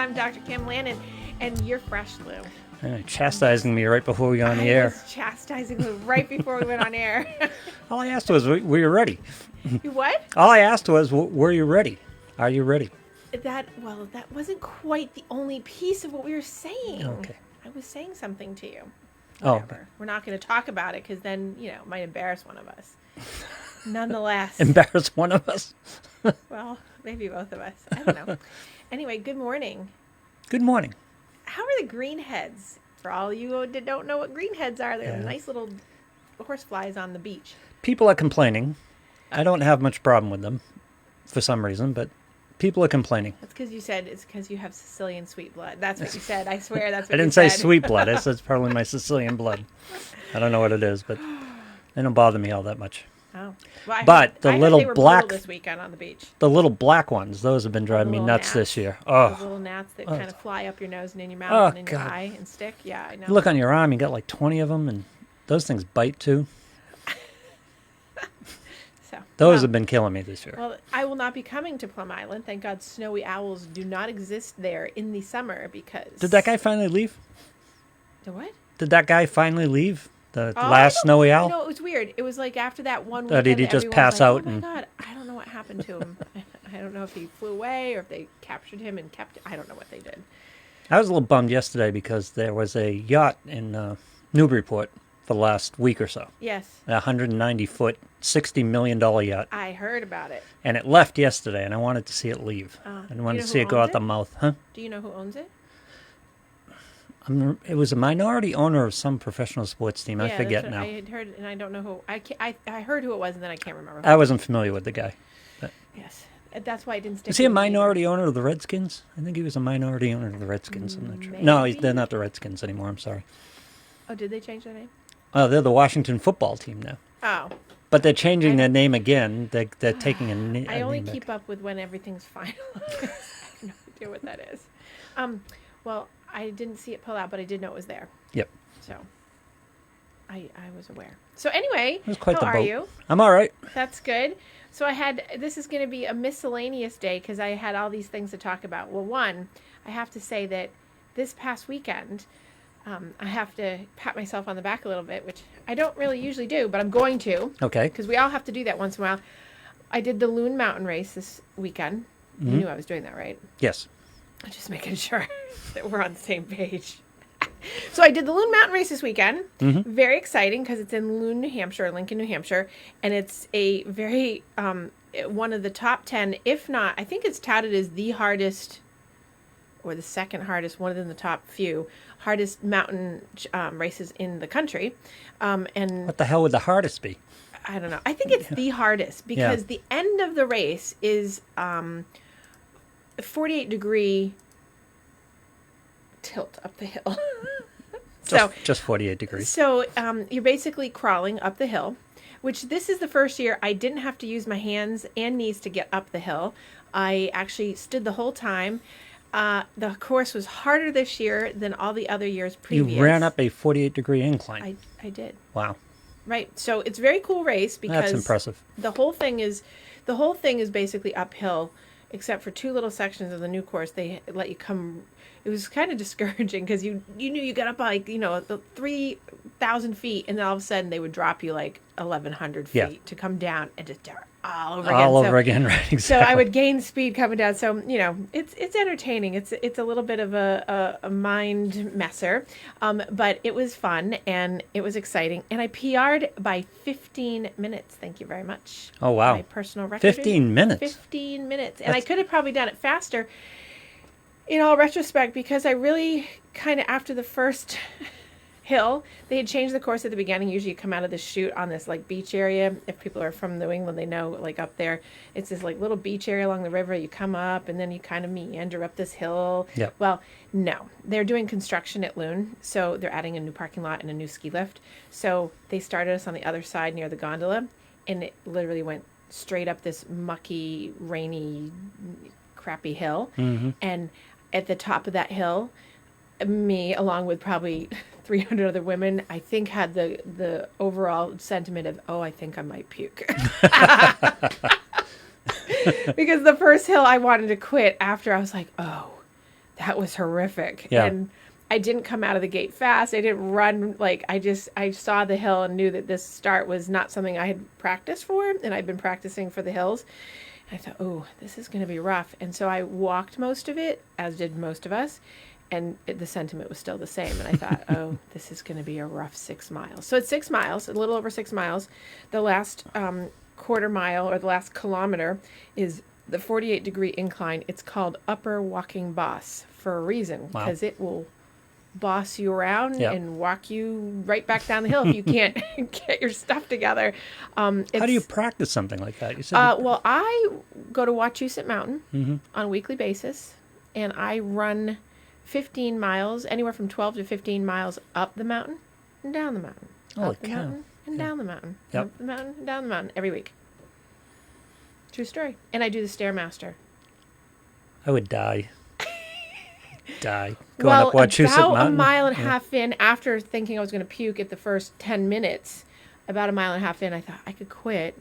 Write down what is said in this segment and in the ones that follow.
I'm Dr. Kim Lannon, and you're fresh, Lou. Chastising me right before we got on the air. I was chastising Lou right before we went on air. All I asked was, were you ready? You what? All I asked was, were you ready? Are you ready? That wasn't quite the only piece of what we were saying. Okay. I was saying something to you. Oh. Whatever. Okay. We're not going to talk about it because then, it might embarrass one of us. Nonetheless. Embarrass one of us? Well, maybe both of us. I don't know. Anyway, good morning. Good morning. How are the greenheads? For all you that don't know what greenheads are, they're nice little horseflies on the beach. People are complaining. I don't have much problem with them for some reason, but people are complaining. That's because you said it's because you have Sicilian sweet blood. That's what you said. I swear that's what I didn't you say said. sweet blood. I said it's probably my Sicilian blood. I don't know what it is, but they don't bother me all that much. Oh. Well, But I little heard they were black this weekend on the beach. The little black ones, those have been driving me nuts gnats. this year. Those little gnats that kind of fly up your nose and in your mouth and in your eye and stick. Yeah, I know. You look on your arm, you got like 20 of them, and those things bite too. Those have been killing me this year. Well, I will not be coming to Plum Island. Thank God snowy owls do not exist there in the summer because... Did that guy finally leave? The what? Did that guy finally leave? The last snowy owl? It was weird. It was like after that one weekend, did he just pass out? Oh my God, I don't know what happened to him. I don't know if he flew away or if they captured him and kept... I don't know what they did. I was a little bummed yesterday because there was a yacht in Newburyport for the last week or so. Yes. A 190-foot, $60 million yacht. I heard about it. And it left yesterday, and I wanted to see it leave. I wanted to see it go out the mouth. Huh? Do you know who owns it? It was a minority owner of some professional sports team. Yeah, I forget now. I had heard, and I don't know who. I heard who it was, and then I can't remember. I wasn't familiar with the guy. Yes, that's why I didn't stick. Is he a minority owner of the Redskins? I think he was a minority owner of the Redskins. I'm not sure. Maybe? No, they're not the Redskins anymore. I'm sorry. Oh, did they change their name? Oh, they're the Washington football team now. Oh. But they're changing their name again. They're taking a name. I only keep up with when everything's final. I have no idea what that is. Well, I didn't see it pull out, but I did know it was there. Yep. So I was aware. So anyway, it was quite how are you? I'm all right. That's good. So this is going to be a miscellaneous day because I had all these things to talk about. Well, one, I have to say that this past weekend, I have to pat myself on the back a little bit, which I don't really usually do, but I'm going to. Okay. Because we all have to do that once in a while. I did the Loon Mountain race this weekend. Mm-hmm. You knew I was doing that, right? Yes. I'm just making sure that we're on the same page. So I did the Loon Mountain race this weekend. Mm-hmm. Very exciting because it's in Loon, New Hampshire, Lincoln, New Hampshire. And it's a very, one of the top 10, if not, I think it's touted as the hardest or the second hardest, one of the top few, hardest mountain races in the country. And what the hell would the hardest be? I don't know. I think it's the hardest because the end of the race is 48-degree tilt up the hill. Just 48 degrees. So you're basically crawling up the hill, which this is the first year I didn't have to use my hands and knees to get up the hill. I actually stood the whole time. The course was harder this year than all the other years previous. You ran up a 48-degree incline. I did. Wow. Right. So it's a very cool race because that's impressive. The whole thing is basically uphill, except for two little sections of the new course. They let you come. It was kind of discouraging because you knew you got up like 3,000 feet, and then all of a sudden they would drop you like 1,100 feet to come down and just all over again. All over again, right? Exactly. So I would gain speed coming down. So it's entertaining. It's a little bit of a mind messer, but it was fun and it was exciting. And I PR'd by 15 minutes. Thank you very much. Oh wow! My personal record. 15 minutes. 15 minutes, and I could have probably done it faster. In all retrospect, because I really kind of after the first hill, they had changed the course at the beginning. Usually you come out of the chute on this like beach area. If people are from New England, they know like up there, it's this like little beach area along the river. You come up and then you kind of meander up this hill. Yep. Well, no, they're doing construction at Loon. So they're adding a new parking lot and a new ski lift. So they started us on the other side near the gondola, and it literally went straight up this mucky, rainy, crappy hill. Mm-hmm. And at the top of that hill, me, along with probably 300 other women, I think had the overall sentiment of, I think I might puke. Because the first hill I wanted to quit after, I was like, that was horrific. Yeah. And I didn't come out of the gate fast. I didn't run. Like, I saw the hill and knew that this start was not something I had practiced for, and I'd been practicing for the hills. And I thought, oh, this is going to be rough. And so I walked most of it, as did most of us, and the sentiment was still the same. And I thought, oh, this is going to be a rough 6 miles. So it's 6 miles, a little over 6 miles. The last quarter mile, or the last kilometer, is the 48-degree incline. It's called Upper Walking Boss for a reason, because it will boss you around and walk you right back down the hill if you can't get your stuff together. How do you practice something like that? You said well, I go to Wachusett Mountain on a weekly basis, and I run 15 miles, anywhere from 12 to 15 miles up the mountain and down the mountain. Holy up the cow. mountain and down the mountain. Yep. Up the mountain and down the mountain every week. True story. And I do the Stairmaster. I would die. Going Well, up Wachusett about Mountain. a mile and a half in, after thinking I was going to puke at the first 10 minutes, about a mile and a half in, I thought I could quit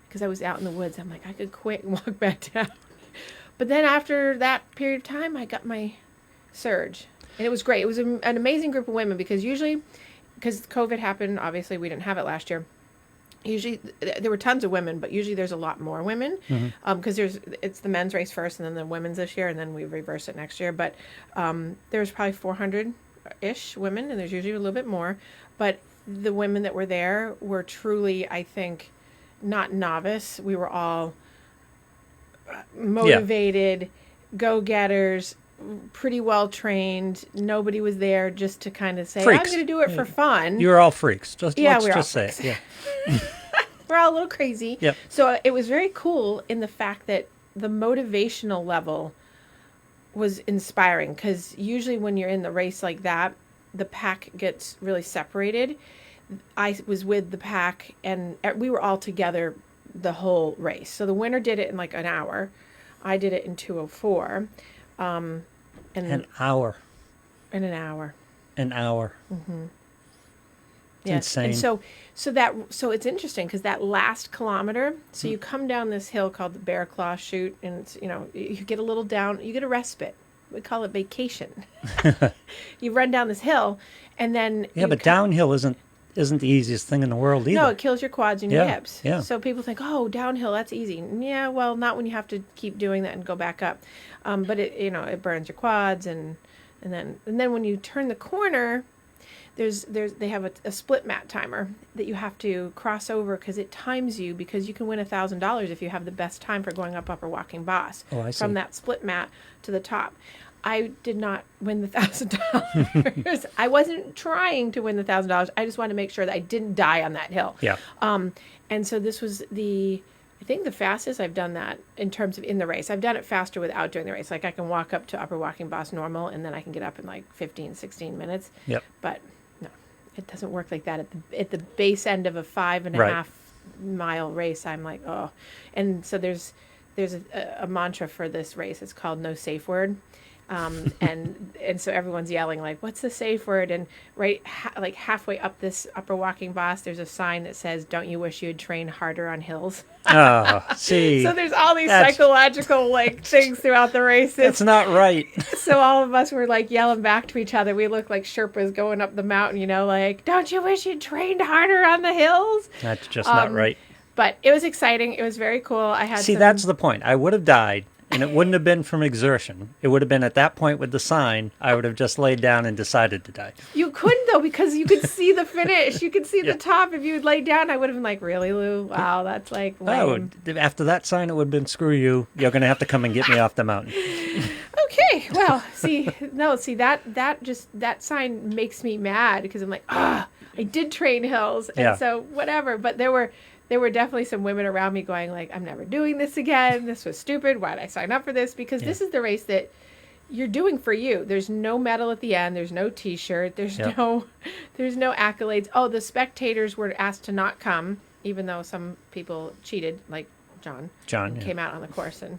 because I was out in the woods. I'm like, I could quit and walk back down. But then after that period of time, I got my surge. And it was great. It was an amazing group of women because usually, because COVID happened, obviously we didn't have it last year. Usually there were tons of women, but usually there's a lot more women because it's the men's race first and then the women's this year, and then we reverse it next year. But there's probably 400-ish women, and there's usually a little bit more. But the women that were there were truly, I think, not novice. We were all motivated, go-getters, pretty well trained. Nobody was there just to kind of say, Freaks. I'm going to do it for fun. You're all freaks. Let's we're just all say freaks. it. Yeah. We're all a little crazy. Yep. So it was very cool in the fact that the motivational level was inspiring, because usually when you're in the race like that, the pack gets really separated. I was with the pack, and we were all together the whole race. So the winner did it in like an hour. I did it in 2:04. An hour. In an hour. An hour. Mm-hmm. It's Yes. insane. And so it's interesting because that last kilometer, so you come down this hill called the Bear Claw Chute, and it's, you get a little down, you get a respite. We call it vacation. You run down this hill, and then but downhill isn't the easiest thing in the world either. No, it kills your quads and your hips. Yeah. So people think, oh, downhill, that's easy. Yeah, well, not when you have to keep doing that and go back up. But it burns your quads, and then when you turn the corner, they have a split mat timer that you have to cross over because it times you, because you can win $1,000 if you have the best time for going up Upper Walking Boss from that split mat to the top. I did not win the $1,000. I wasn't trying to win the $1,000. I just wanted to make sure that I didn't die on that hill. Yeah. And so this was I think the fastest I've done that in terms of in the race. I've done it faster without doing the race. Like I can walk up to Upper Walking Boss normal, and then I can get up in like 15, 16 minutes. Yep. But no, it doesn't work like that. At the base end of a 5.5 mile race, I'm like, oh. And so there's a mantra for this race. It's called No Safe Word. And so everyone's yelling like, what's the safe word? And like halfway up this Upper Walking Boss, there's a sign that says, don't you wish you had trained harder on hills? Oh, see. So there's all these psychological like things throughout the race. That's not right. So all of us were like yelling back to each other. We looked like Sherpas going up the mountain, like, don't you wish you'd trained harder on the hills? That's just not right. But it was exciting. It was very cool. That's the point. I would have died. And it wouldn't have been from exertion. It would have been at that point with the sign, I would have just laid down and decided to die. You couldn't, though, because you could see the finish. You could see the top. If you had laid down, I would have been like, really, Lou? Wow, that's like lame. After that sign, it would have been, screw you. You're going to have to come and get me off the mountain. Okay, well, that sign makes me mad because I'm like, I did train hills. And so whatever. But there were definitely some women around me going like, I'm never doing this again. This was stupid. Why did I sign up for this? Because this is the race that you're doing for you. There's no medal at the end. There's no T-shirt. There's no accolades. Oh, the spectators were asked to not come, even though some people cheated, like John. Came out on the course and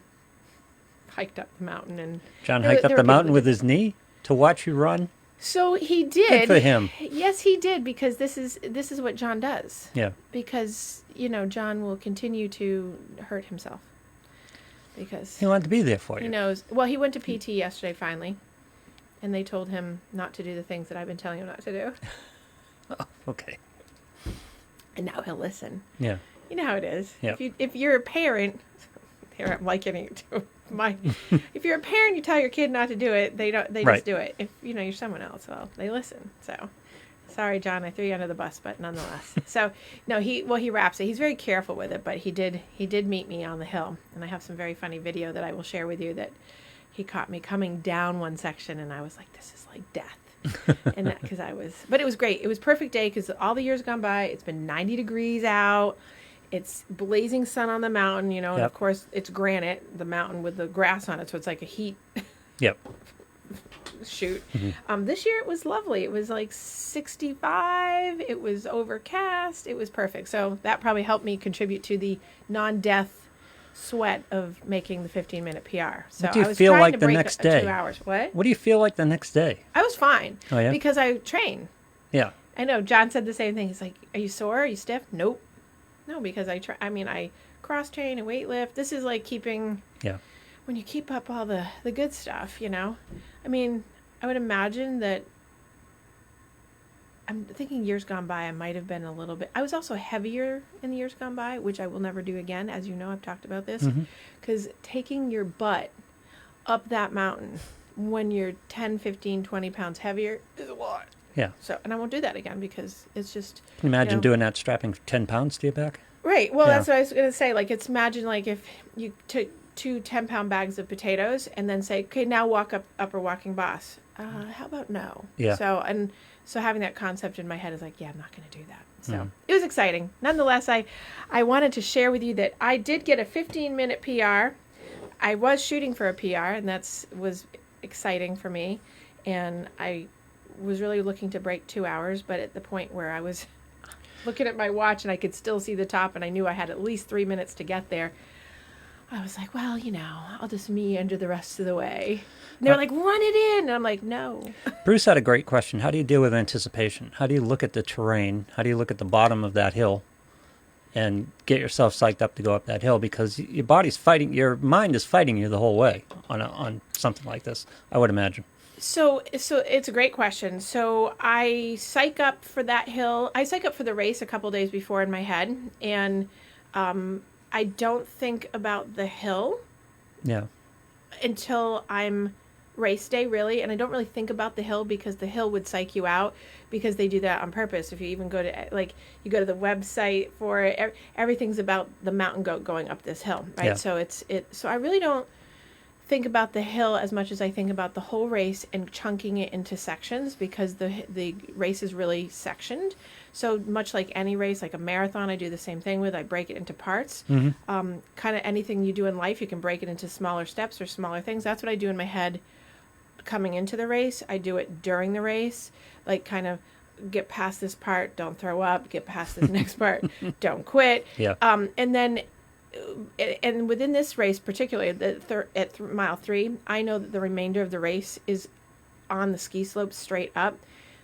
hiked up the mountain. And John hiked up the mountain with his knee to watch you run? So he did. Good for him. Yes, he did, because this is what John does. Yeah. Because, John will continue to hurt himself. Because he wanted to be there for you. He knows. Well, he went to PT yesterday finally. and they told him not to do the things that I've been telling him not to do. Okay. And now he'll listen. Yeah. You know how it is. Yeah. If you're a parent, here I'm likening it to my. If you're a parent, you tell your kid not to do it. They don't. They Right. just do it. If you're someone else, well, they listen. So, sorry, John, I threw you under the bus, but nonetheless. So, no, he wraps it. He's very careful with it, but he did meet me on the hill, and I have some very funny video that I will share with you that he caught me coming down one section, and I was like, this is like death. And that because but it was great. It was perfect day because all the years gone by. It's been 90 degrees out. It's blazing sun on the mountain, and Yep. of course it's granite, the mountain with the grass on it, so it's like a heat Yep. shoot. Mm-hmm. This year it was lovely. It was like 65. It was overcast. It was perfect. So that probably helped me contribute to the non-death sweat of making the 15-minute PR. So What do you I was feel trying like to the break next day? 2 hours. What? What do you feel like the next day? I was fine. Oh, yeah? Because I train. Yeah. I know. John said the same thing. He's like, "Are you sore? Are you stiff?" Nope. No, because I cross train and weight lift. This is like keeping. Yeah. When you keep up all the good stuff, I mean, I would imagine that. I'm thinking years gone by, I might have been a little bit. I was also heavier in the years gone by, which I will never do again. As you know, I've talked about this. Because taking your butt up that mountain when you're 10, 15, 20 pounds heavier is a lot. Yeah. So, and I won't do that again because it's just. Can you imagine doing that, strapping 10 pounds to your back? Right. Well, Yeah. that's what I was going to say. Like, imagine like if you took 2 10-pound bags of potatoes and then say, okay, now walk up upper walking boss. How about no? Yeah. So having that concept in my head is like, yeah, I'm not going to do that. So it was exciting. Nonetheless, I wanted to share with you that I did get a 15-minute PR. I was shooting for a PR, and was exciting for me. And I was really looking to break 2 hours, but at the point where I was looking at my watch and I could still see the top and I knew I had at least 3 minutes to get there, I was like, well, I'll just meander the rest of the way. And they were like, run it in. And I'm like, no. Bruce had a great question. How do you deal with anticipation? How do you look at the terrain? How do you look at the bottom of that hill and get yourself psyched up to go up that hill? Because your body's fighting, your mind is fighting you the whole way on something like this, I would imagine. So it's a great question. So I psych up for that hill. I psych up for the race a couple days before in my head. And I don't think about the hill. Yeah. Until I'm race day, really. And I don't really think about the hill because the hill would psych you out because they do that on purpose. If you even go to, you go to the website for it, everything's about the mountain goat going up this hill, right? Yeah. So so I really don't think about the hill as much as I think about the whole race and chunking it into sections because the race is really sectioned. So much like any race, like a marathon, I do the same thing with. I break it into parts. Kind of anything you do in life, you can break it into smaller steps or smaller things. That's what I do in my head coming into the race. I do it during the race, like kind of get past this part, don't throw up, get past this next part, don't quit. Yeah. And then and within this race, particularly at mile 3, I know that the remainder of the race is on the ski slope straight up.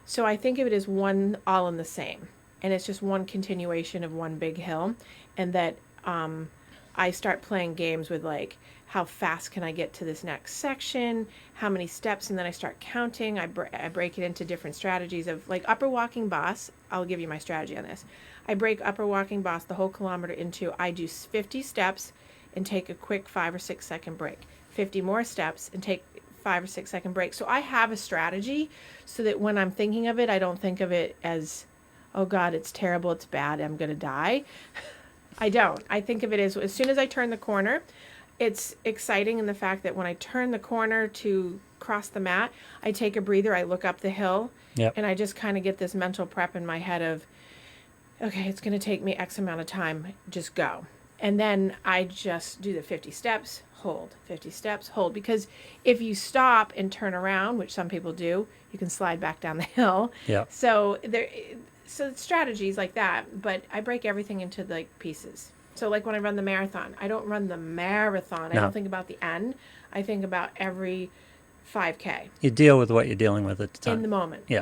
So I think of it as one all in the same. And it's just one continuation of one big hill. And that I start playing games with like, how fast can I get to this next section? How many steps? And then I start counting. I break it into different strategies of like upper walking boss. I'll give you my strategy on this. I break upper walking boss, the whole kilometer, into I do 50 steps and take a quick 5 or 6 second break. 50 more steps and take 5 or 6 second break. So I have a strategy so that when I'm thinking of it, I don't think of it as, oh God, it's terrible, it's bad, I'm going to die. I don't. I think of it as soon as I turn the corner, it's exciting in the fact that when I turn the corner to cross the mat, I take a breather, I look up the hill, and I just kind of get this mental prep in my head of, okay, it's going to take me X amount of time, just go. And then I just do the 50 steps, hold, 50 steps, hold. Because if you stop and turn around, which some people do, you can slide back down the hill. Yeah. So strategies like that, but I break everything into like pieces. So like when I run the marathon, I don't run the marathon. No. I don't think about the end. I think about every 5K. You deal with what you're dealing with at the time. In the moment. Yeah.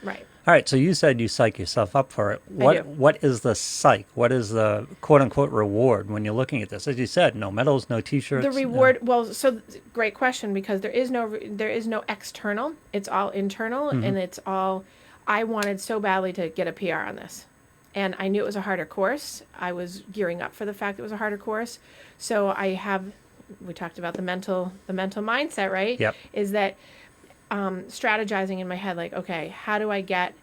Right. All right, so you said you psych yourself up for it. I do. What is the psych? What is the quote unquote reward when you're looking at this? As you said, no medals, no T-shirts. The reward, well, so great question, because there is no external. It's all internal, and it's all. I wanted so badly to get a PR on this, and I knew it was a harder course. I was gearing up for the fact it was a harder course, so I have. We talked about the mental mindset, right? Yep. Is that strategizing in my head, like, okay, how do I get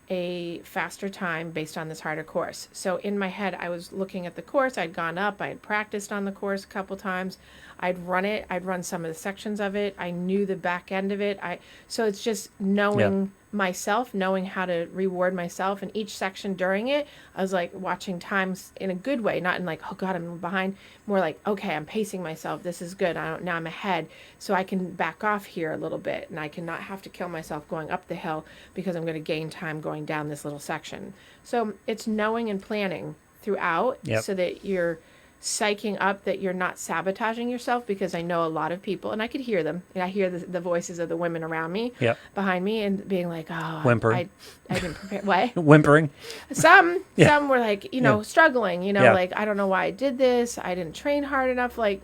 a faster time based on this harder course? So in my head, I was looking at the course. I'd gone up. I had practiced on the course a couple times. I'd run it. I'd run some of the sections of it. I knew the back end of it. So it's just knowing myself, knowing how to reward myself. And each section during it, I was like watching times in a good way, not in like, oh God, I'm behind. More like, okay, I'm pacing myself. This is good. Now I'm ahead. So I can back off here a little bit, and I cannot have to kill myself going up the hill because I'm going to gain time going down this little section. So it's knowing and planning throughout so that you're psyching up, that you're not sabotaging yourself, because I know a lot of people, and I could hear them, and I hear the voices of the women around me, behind me, and being like, oh, whimpering. I didn't prepare. What? Whimpering. Some were like, struggling, like, I don't know why I did this. I didn't train hard enough. Like,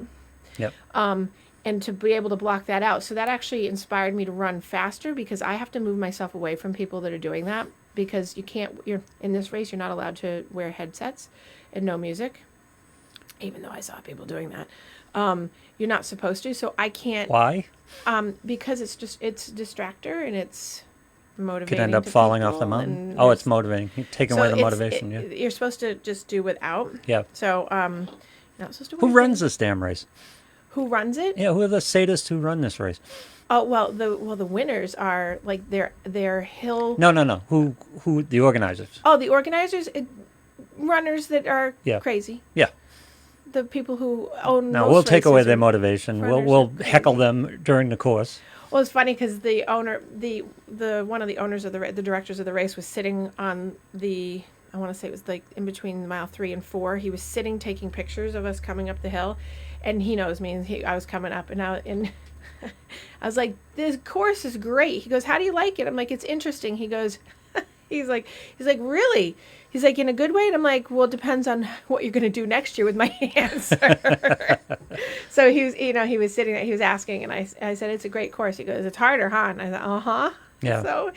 and to be able to block that out. So that actually inspired me to run faster, because I have to move myself away from people that are doing that, because you're in this race, you're not allowed to wear headsets and no music. Even though I saw people doing that, you're not supposed to. So I can't. Why? Because it's distractor, and it's motivating. Could end up falling off the mountain. Oh, it's motivating. You're taking away the motivation. You're supposed to just do without. Yeah. So you're not supposed to. Who runs this damn race? Who runs it? Yeah. Who are the sadists who run this race? Oh well, the winners are like they're hill. No. Who the organizers? Oh, the organizers, runners that are crazy. Yeah. The people who own. No, we'll take away their motivation. We'll heckle them during the course. Well, it's funny because the owner, the one of the owners of the directors of the race was sitting on the. I want to say it was like in between mile 3 and 4. He was sitting taking pictures of us coming up the hill, and he knows me. And I was coming up, and I was like, "This course is great." He goes, "How do you like it?" I'm like, "It's interesting." He goes, he's like, "Really?" He's like, "In a good way?" And I'm like, "Well, it depends on what you're going to do next year with my answer." So he was sitting there, he was asking, and I said, "It's a great course." He goes, "It's harder, huh?" And I thought, "Uh-huh." Yeah.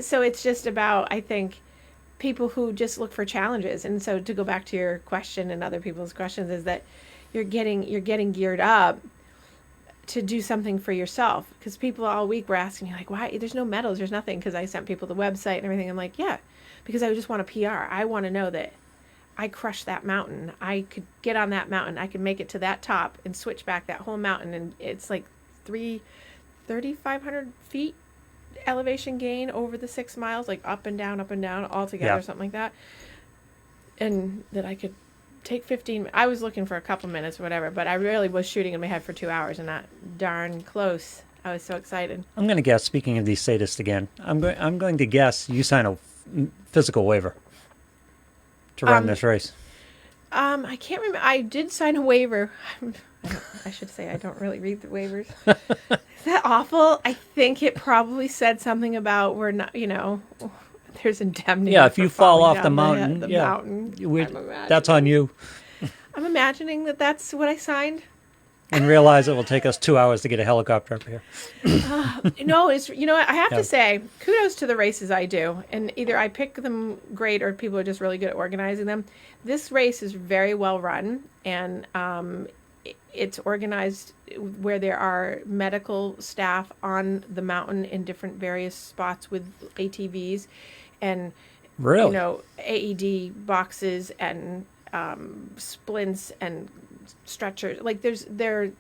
So it's just about, I think, people who just look for challenges. And so to go back to your question and other people's questions, is that you're getting geared up to do something for yourself. Because people all week were asking me, like, why? There's no medals, there's nothing. Because I sent people the website and everything. I'm like, yeah. Because I just want a PR. I want to know that I crushed that mountain. I could get on that mountain. I could make it to that top and switch back that whole mountain. And it's like 3,500 feet elevation gain over the 6 miles, like up and down all together, something like that. And that I could take 15. I was looking for a couple minutes or whatever, but I really was shooting in my head for 2 hours, and not darn close. I was so excited. I'm going to guess, speaking of these sadists again, I'm going to guess you sign a physical waiver to run this race. I can't remember. I did sign a waiver. I should say I don't really read the waivers. Is that awful? I think it probably said something about we're not, there's indemnity. Yeah, if you fall off the mountain, mountain, that's on you. I'm imagining that that's what I signed. And realize it will take us 2 hours to get a helicopter up here. No, it's I have to say, kudos to the races I do, and either I pick them great or people are just really good at organizing them. This race is very well run, and it's organized where there are medical staff on the mountain in different various spots with ATVs, and really, AED boxes and splints and stretchers. Like they're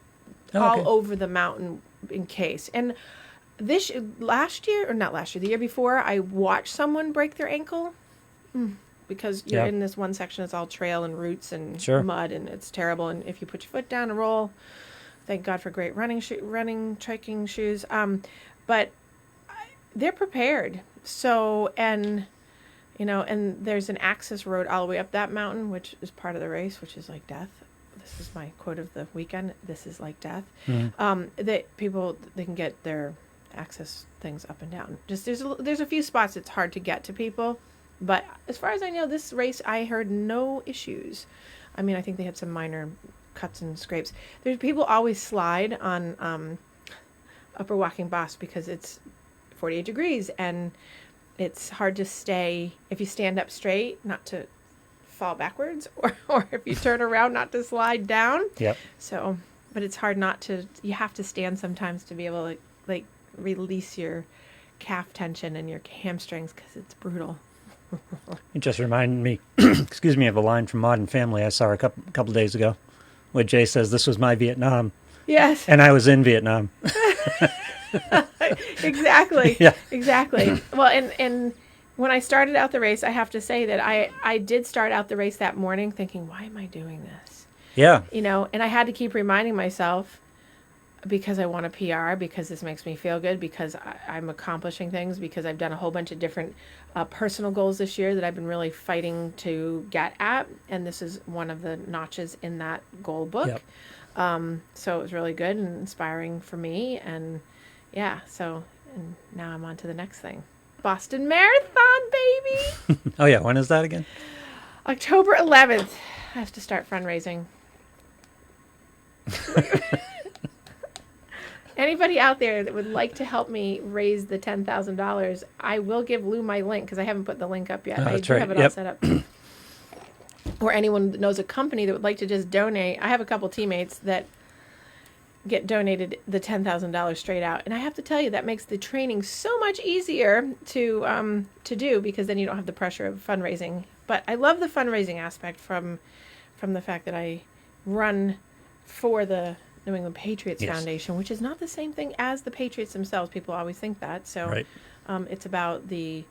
all over the mountain in case. And the year before, I watched someone break their ankle because you're in this one section that's all trail and roots and mud, and it's terrible. And if you put your foot down and roll, thank God for great running trekking shoes. But they're prepared. So, and there's an access road all the way up that mountain, which is part of the race, which is like death. This is my quote of the weekend. This is like death. Mm-hmm. That people, they can get their access things up and down. Just there's a few spots it's hard to get to people, but as far as I know, this race I heard no issues. I mean, I think they had some minor cuts and scrapes. There's people always slide on Upper Walking Boss because it's 48 degrees and it's hard to stay if you stand up straight, not to fall backwards, or if you turn around, not to slide down. Yep. So, but it's hard not to. You have to stand sometimes to be able to like release your calf tension and your hamstrings because it's brutal. It just reminded me, excuse me, of a line from Modern Family I saw a couple days ago, where Jay says, "This was my Vietnam." Yes. And I was in Vietnam. Exactly. Yeah. Exactly. Well, and when I started out the race, I have to say that I did start out the race that morning thinking, why am I doing this? Yeah. You know, and I had to keep reminding myself because I want a PR, because this makes me feel good, because I'm accomplishing things, because I've done a whole bunch of different personal goals this year that I've been really fighting to get at. And this is one of the notches in that goal book. Yep. So it was really good and inspiring for me. And yeah, and now I'm on to the next thing. Boston Marathon, baby! Oh, yeah. When is that again? October 11th. I have to start fundraising. Anybody out there that would like to help me raise the $10,000, I will give Lou my link because I haven't put the link up yet. I do have it all set up. Or anyone that knows a company that would like to just donate. I have a couple teammates that get donated the $10,000 straight out, and I have to tell you that makes the training so much easier to do because then you don't have the pressure of fundraising. But I love the fundraising aspect from the fact that I run for the New England Patriots Foundation, which is not the same thing as the Patriots themselves. People always think that. So right. It's about the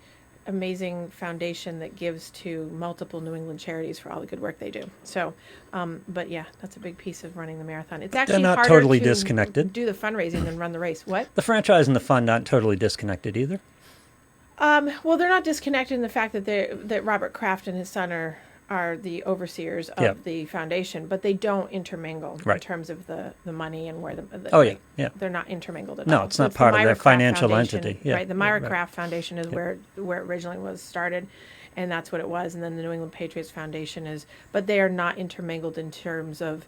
amazing foundation that gives to multiple New England charities for all the good work they do. So, but yeah, that's a big piece of running the marathon. It's actually They're not harder totally to disconnected. do the fundraising than run the race. What? The franchise and the fund aren't totally disconnected either. Well, they're not disconnected in the fact that Robert Kraft and his son are the overseers of the foundation, but they don't intermingle in terms of the money and where they're not intermingled at all. No, it's not part of their financial entity. Yeah. Right, the Myra Kraft Foundation is where it originally was started, and that's what it was, and then the New England Patriots Foundation is, but they are not intermingled in terms of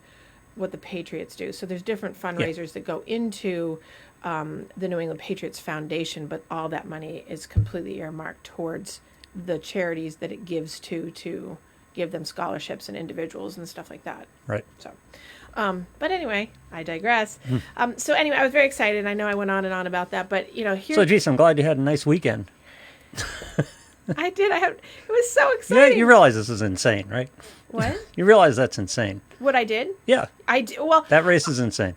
what the Patriots do. So there's different fundraisers that go into the New England Patriots Foundation, but all that money is completely earmarked towards the charities that it gives to give them scholarships and individuals and stuff like that. Right. So, but anyway, I digress. So anyway, I was very excited. I know I went on and on about that, but here. So, geez, I'm glad you had a nice weekend. I did. It was so exciting. Yeah, you realize this is insane, right? What? You realize that's insane. What I did? Yeah. I did. Well, that race is insane.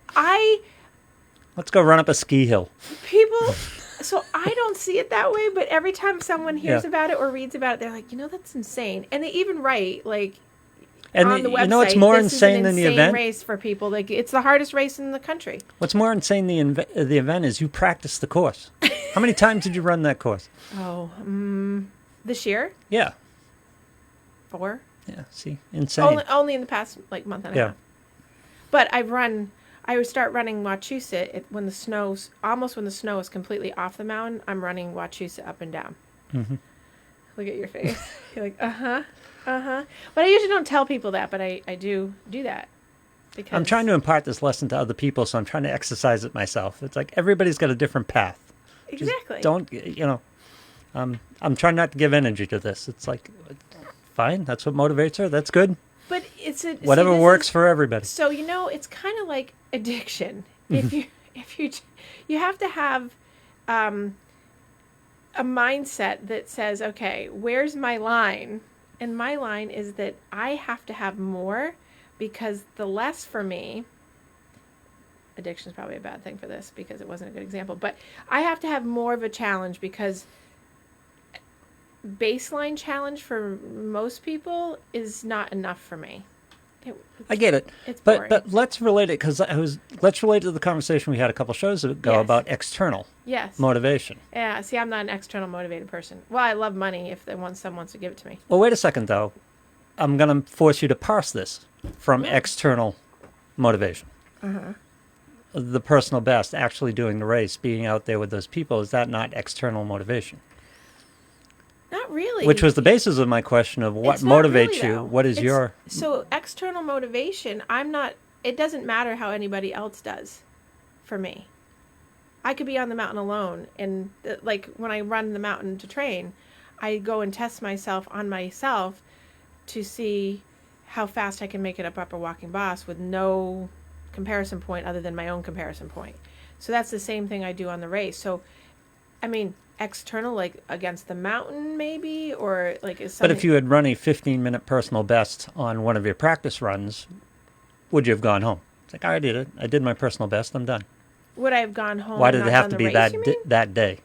Let's go run up a ski hill. People. So I don't see it that way, but every time someone hears about it or reads about it, they're like, that's insane. And they even write, like, on the website, it's more this insane is an than the insane event? race for people. Like, it's the hardest race in the country. What's more insane than the event is you practice the course. How many times did you run that course? Oh, this year? Yeah. 4. Yeah, see, insane. Only in the past, month and a half. But I would start running Wachusett when the snow is completely off the mountain. I'm running Wachusett up and down. Mm-hmm. Look at your face. You're like, uh-huh. But I usually don't tell people that, but I do that. Because I'm trying to impart this lesson to other people, so I'm trying to exercise it myself. It's like everybody's got a different path. Exactly. Just don't, I'm trying not to give energy to this. It's like, fine, that's what motivates her. That's good. But whatever works for everybody. So, it's kind of like addiction. If you have to have a mindset that says, okay, where's my line? And my line is that I have to have more, because the less for me, addiction is probably a bad thing for this because it wasn't a good example, but I have to have more of a challenge, because baseline challenge for most people is not enough for me. I get it, it's but let's relate it, because let's relate to the conversation we had a couple shows ago about external motivation. Yeah, see, I'm not an external motivated person. Well, I love money if someone wants to give it to me. Well, wait a second though. I'm going to force you to parse this from external motivation. the personal best, actually doing the race, being out there with those people, is that not external motivation? Not really. Which was the basis of my question of what It's not motivates really, you. though. What is your... So external motivation, I'm not, it doesn't matter how anybody else does for me. I could be on the mountain alone, and like when I run the mountain to train, I go and test myself on myself to see how fast I can make it up Upper Walking Boss with no comparison point other than my own comparison point. So that's the same thing I do on the race. So, I mean, external, like against the mountain maybe, or like is something... But if you had run a 15-minute personal best on one of your practice runs, would you have gone home? It's like, I did it. I did my personal best. I'm done. Would I have gone home? Why and did it not have done to the be race, you mean? that day?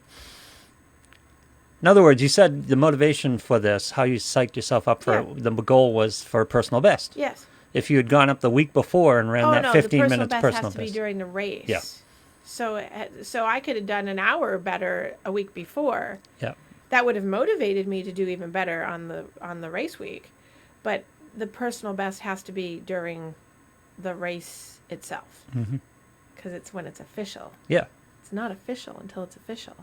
In other words, you said the motivation for this, how you psyched yourself up for it, the goal was for a personal best. Yes. If you had gone up the week before and ran that 15 the minutes best personal has to be best. during the race. Yeah. So I could have done an hour better a week before. Yeah. That would have motivated me to do even better on the race week, but the personal best has to be during the race itself, because it's when it's official. Yeah. It's not official until it's official.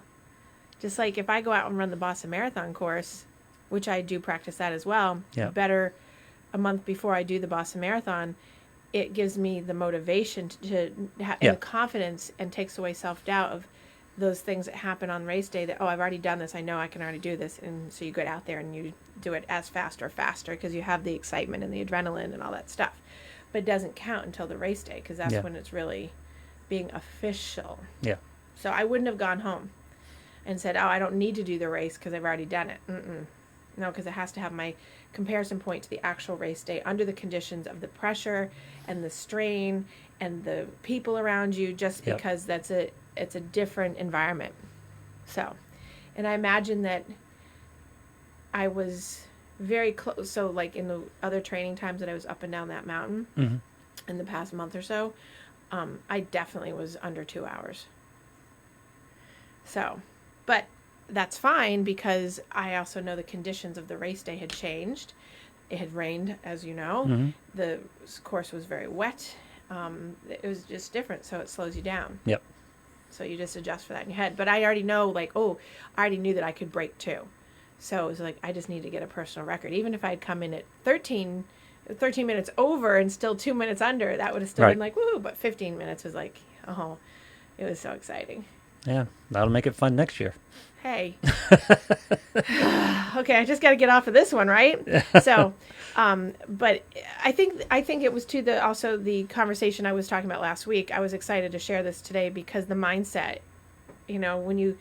Just like if I go out and run the Boston Marathon course, which I do practice that as well, better a month before I do the Boston Marathon, it gives me the motivation and the confidence, and takes away self-doubt of those things that happen on race day that, oh, I've already done this. I know I can already do this. And so you get out there and you do it as fast or faster because you have the excitement and the adrenaline and all that stuff. But it doesn't count until the race day, because that's when it's really being official. Yeah. So I wouldn't have gone home and said, oh, I don't need to do the race because I've already done it. No, because it has to have my comparison point to the actual race day under the conditions of the pressure and the strain and the people around you, just because it's a different environment. So, and I imagine that I was very close. So like in the other training times that I was up and down that mountain in the past month or so, I definitely was under 2 hours. So, but that's fine, because I also know the conditions of the race day had changed. It had rained, as you know. The course was very wet. It was just different, so it slows you down. Yep. So you just adjust for that in your head. But I already know, like, I already knew that I could break 2. So it was like, I just need to get a personal record. Even if I'd come in at 13 minutes over and still 2 minutes under, that would have still been like, woohoo. But 15 minutes was like, oh, it was so exciting. Yeah, that'll make it fun next year. Hey. Okay, I just got to get off of this one, right? So, but I think it was to the conversation I was talking about last week. I was excited to share this today because the mindset, when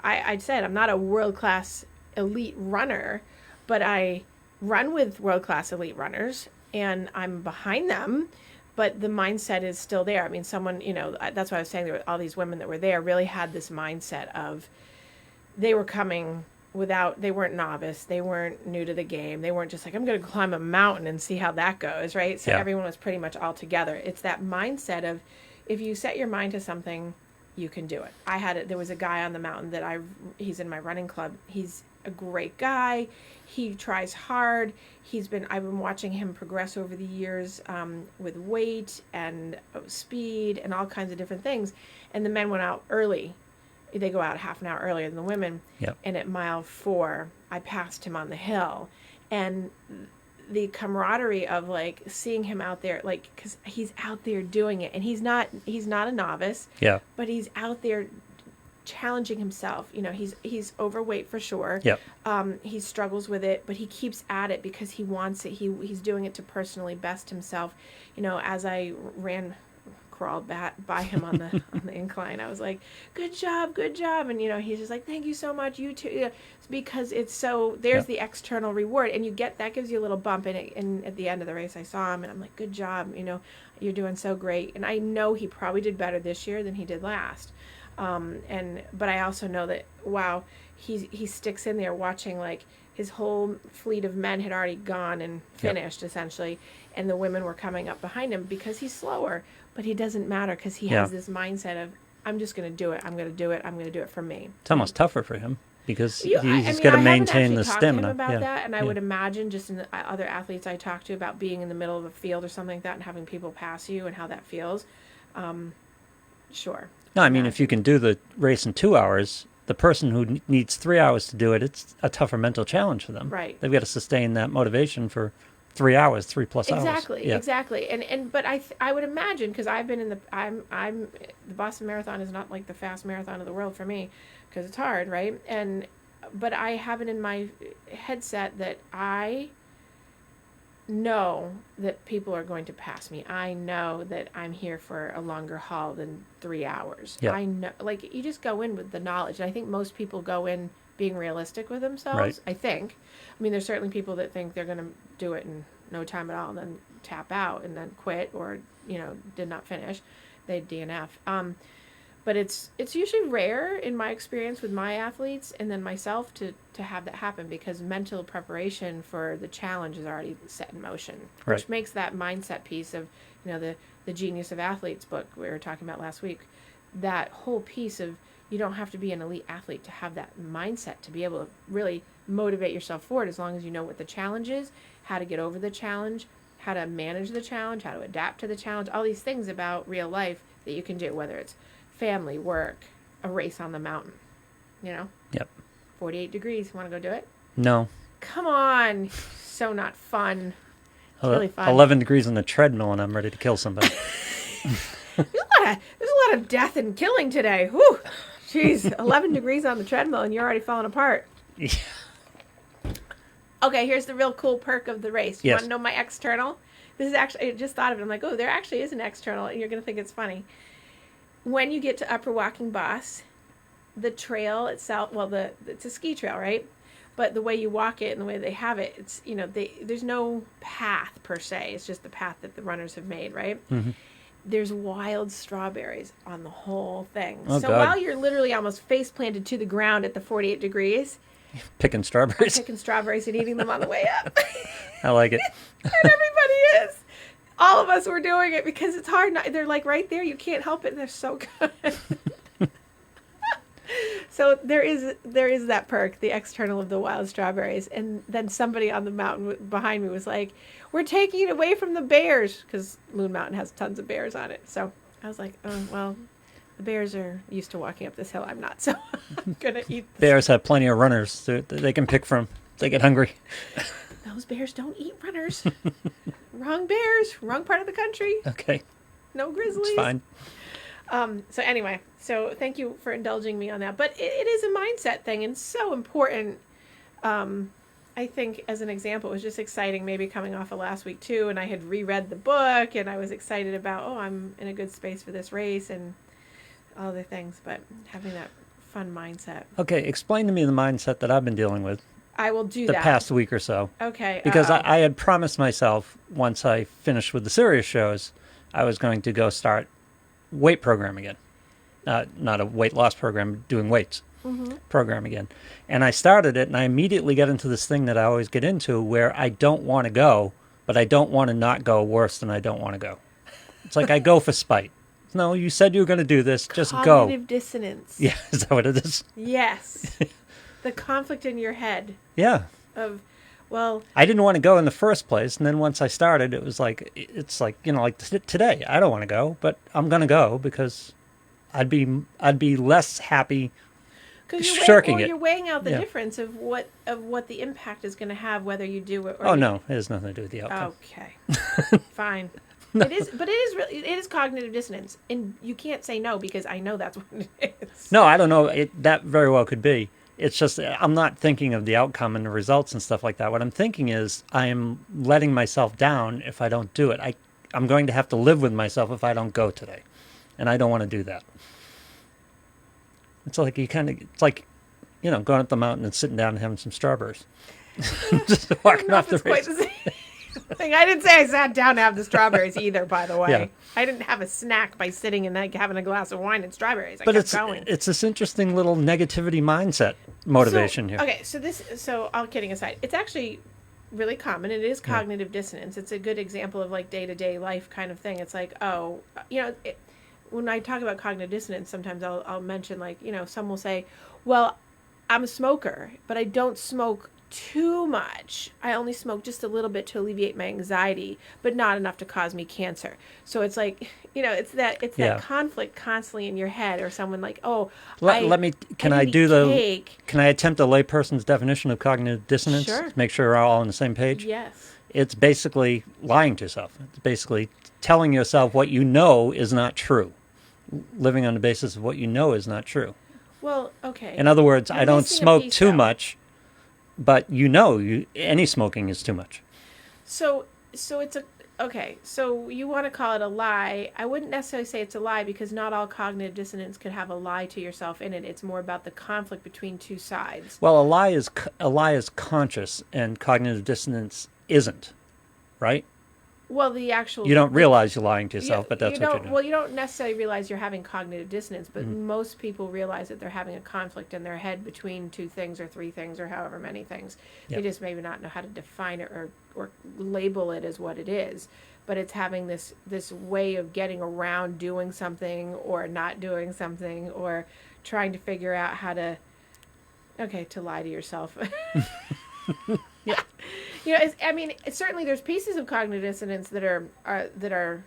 I said I'm not a world-class elite runner, but I run with world-class elite runners and I'm behind them. But the mindset is still there. I mean, someone, that's why I was saying, there were all these women that were there really had this mindset of, they were coming they weren't novice. They weren't new to the game. They weren't just like, I'm going to climb a mountain and see how that goes, right? So everyone was pretty much all together. It's that mindset of, if you set your mind to something, you can do it. There was a guy on the mountain that he's in my running club. He's a great guy. He tries hard. I've been watching him progress over the years with weight and speed and all kinds of different things. And the men went out early. They go out half an hour earlier than the women. Yep. And at mile 4, I passed him on the hill. And the camaraderie of like seeing him out there, like, because he's out there doing it, and he's not a novice. Yeah. But he's out there challenging himself. He's overweight for sure. Yep. He struggles with it, but he keeps at it because he wants it. He's doing it to personally best himself. As I crawled by him on the incline, I was like, good job. And he's just like, thank you so much, you too. It's because it's so, there's the external reward, and that gives you a little bump. And at the end of the race I saw him and I'm like, good job, you're doing so great. And I know he probably did better this year than he did last. But I also know that, wow, he sticks in there watching, like, his whole fleet of men had already gone and finished essentially, and the women were coming up behind him because he's slower, but he doesn't matter because he has this mindset of, I'm just going to do it. I'm going to do it. I'm going to do it for me. It's almost tougher for him because he's I got to maintain the stamina. I haven't actually talked to him about that, and I would imagine just in the other athletes I talked to about being in the middle of a field or something like that and having people pass you and how that feels. Sure. No, I mean, if you can do the race in 2 hours, the person who needs 3 hours to do it, it's a tougher mental challenge for them. Right. They've got to sustain that motivation for 3 hours, 3+ hours. Exactly, Yeah. exactly. But I would imagine, because I've been in the Boston Marathon is not like the fast marathon of the world for me, because it's hard, right? But I have it in my headset that I know that people are going to pass me. I know that I'm here for a longer haul than 3 hours. Yeah. I know, like, you just go in with the knowledge. And I think most people go in being realistic with themselves. Right. I think. I mean, there's certainly people that think they're going to do it in no time at all and then tap out and then quit or, did not finish. They DNF. But it's usually rare in my experience with my athletes and then myself to have that happen, because mental preparation for the challenge is already set in motion, Right. which makes that mindset piece of, the Genius of Athletes book we were talking about last week, that whole piece of you don't have to be an elite athlete to have that mindset to be able to really motivate yourself forward, as long as you know what the challenge is, how to get over the challenge, how to manage the challenge, how to adapt to the challenge, all these things about real life that you can do, whether it's family, work, a race on the mountain, Yep. 48 degrees. Want to go do it? No. Come on. So not fun. It's really fun. 11 degrees on the treadmill and I'm ready to kill somebody. There's a lot of death and killing today. Whew. Jeez, 11 degrees on the treadmill and you're already falling apart. Yeah. Okay, here's the real cool perk of the race. You Yes. want to know my external? This is actually, I just thought of it. I'm like, oh, there actually is an external, and you're going to think it's funny. When you get to Upper Walking Boss, the trail itself, well, it's a ski trail, right? But the way you walk it and the way they have it, it's, there's no path per se. It's just the path that the runners have made, right? Mm-hmm. There's wild strawberries on the whole thing. Oh, so God. while you're literally almost face planted to the ground at the 48 degrees, Picking strawberries. picking strawberries and eating them on the way up. I like it. And everybody is. All of us were doing it because it's hard. They're like right there. You can't help it. They're so good. So there is that perk, the external of the wild strawberries. And then somebody on the mountain behind me was like, we're taking it away from the bears, because Loon Mountain has tons of bears on it. So I was like, oh, well, the bears are used to walking up this hill. I'm not, so I'm going to eat this. Bears have plenty of runners that they can pick from. They get hungry. Those bears don't eat runners. Wrong bears, wrong part of the country. Okay. No grizzlies. It's fine. So anyway, so thank you for indulging me on that. But it is a mindset thing and so important. I think as an example, it was just exciting, maybe coming off of last week too. And I had reread the book and I was excited about, I'm in a good space for this race and all the things, but having that fun mindset. Okay, explain to me the mindset that I've been dealing with I will do the that. past week or so. Okay. Because I had promised myself, once I finished with the serious shows, I was going to go start weight program again. Not a weight loss program, doing weights program again. And I started it, and I immediately got into this thing that I always get into, where I don't want to go, but I don't want to not go worse than I don't want to go. It's like I go for spite. No, you said you were going to do this. Just go. Cognitive dissonance. Yeah, is that what it is? Yes. The conflict in your head Yeah. of, well, I didn't want to go in the first place, and then once I started, it's like today, I don't want to go, but I'm going to go because I'd be less happy shirking it. You're weighing out the Yeah. difference of what the impact is going to have, whether you do it or Oh no, it has nothing to do with the outcome. Okay. Fine. It is cognitive dissonance, and you can't say no because I know that's what it is. No, I don't know. That very well could be. It's just I'm not thinking of the outcome and the results and stuff like that. What I'm thinking is I am letting myself down if I don't do it. I'm going to have to live with myself if I don't go today, and I don't want to do that. It's like going up the mountain and sitting down and having some strawberries, just walking off the race. Thing. I didn't say I sat down to have the strawberries either, by the way. Yeah. I didn't have a snack by sitting and having a glass of wine and strawberries. I But kept going. it's this interesting little negativity mindset motivation here. Okay, so all kidding aside, it's actually really common. It is cognitive dissonance. It's a good example of like day-to-day life kind of thing. It's like, when I talk about cognitive dissonance, sometimes I'll mention like, some will say, well, I'm a smoker, but I don't smoke too much. I only smoke just a little bit to alleviate my anxiety, but not enough to cause me cancer. So it's like, it's that conflict constantly in your head, or someone like, oh, Let me. Can I do cake. Can I attempt a layperson's definition of cognitive dissonance? Sure. To make sure we're all on the same page. Yes. It's basically lying to yourself. It's basically telling yourself what you know is not true, living on the basis of what you know is not true. Well, okay. In other words, You're I don't missing a smoke piece, too though. much, but any smoking is too much. So it's a okay. So you want to call it a lie? I wouldn't necessarily say it's a lie, because not all cognitive dissonance could have a lie to yourself in it. It's more about the conflict between two sides. Well, a lie is conscious, and cognitive dissonance isn't, right? Well, the actual You don't realize you're lying to yourself, but that's you what don't, you're doing. Well, you don't necessarily realize you're having cognitive dissonance, but most people realize that they're having a conflict in their head between two things or three things or however many things. Yep. They just maybe not know how to define it or label it as what it is. But it's having this way of getting around doing something or not doing something, or trying to figure out how to lie to yourself. Yeah. Certainly there's pieces of cognitive dissonance that are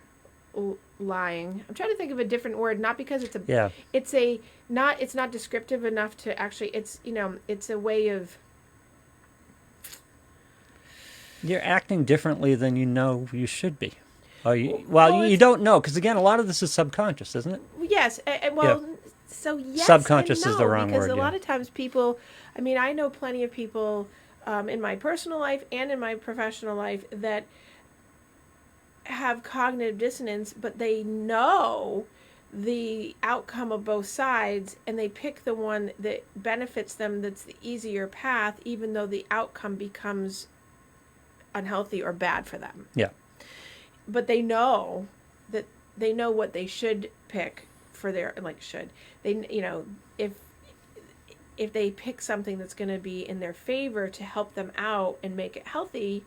lying. I'm trying to think of a different word, not because it's not descriptive enough to actually, it's a way of, You're acting differently than you know you should be. You don't know, because again, a lot of this is subconscious, isn't it? Yes. So yes, subconscious and is no, the wrong because word. a lot of times people, I know plenty of people in my personal life and in my professional life that have cognitive dissonance, but they know the outcome of both sides, and they pick the one that benefits them, that's the easier path, even though the outcome becomes unhealthy or bad for them. Yeah. But they know what they should pick for their, if they pick something that's going to be in their favor to help them out and make it healthy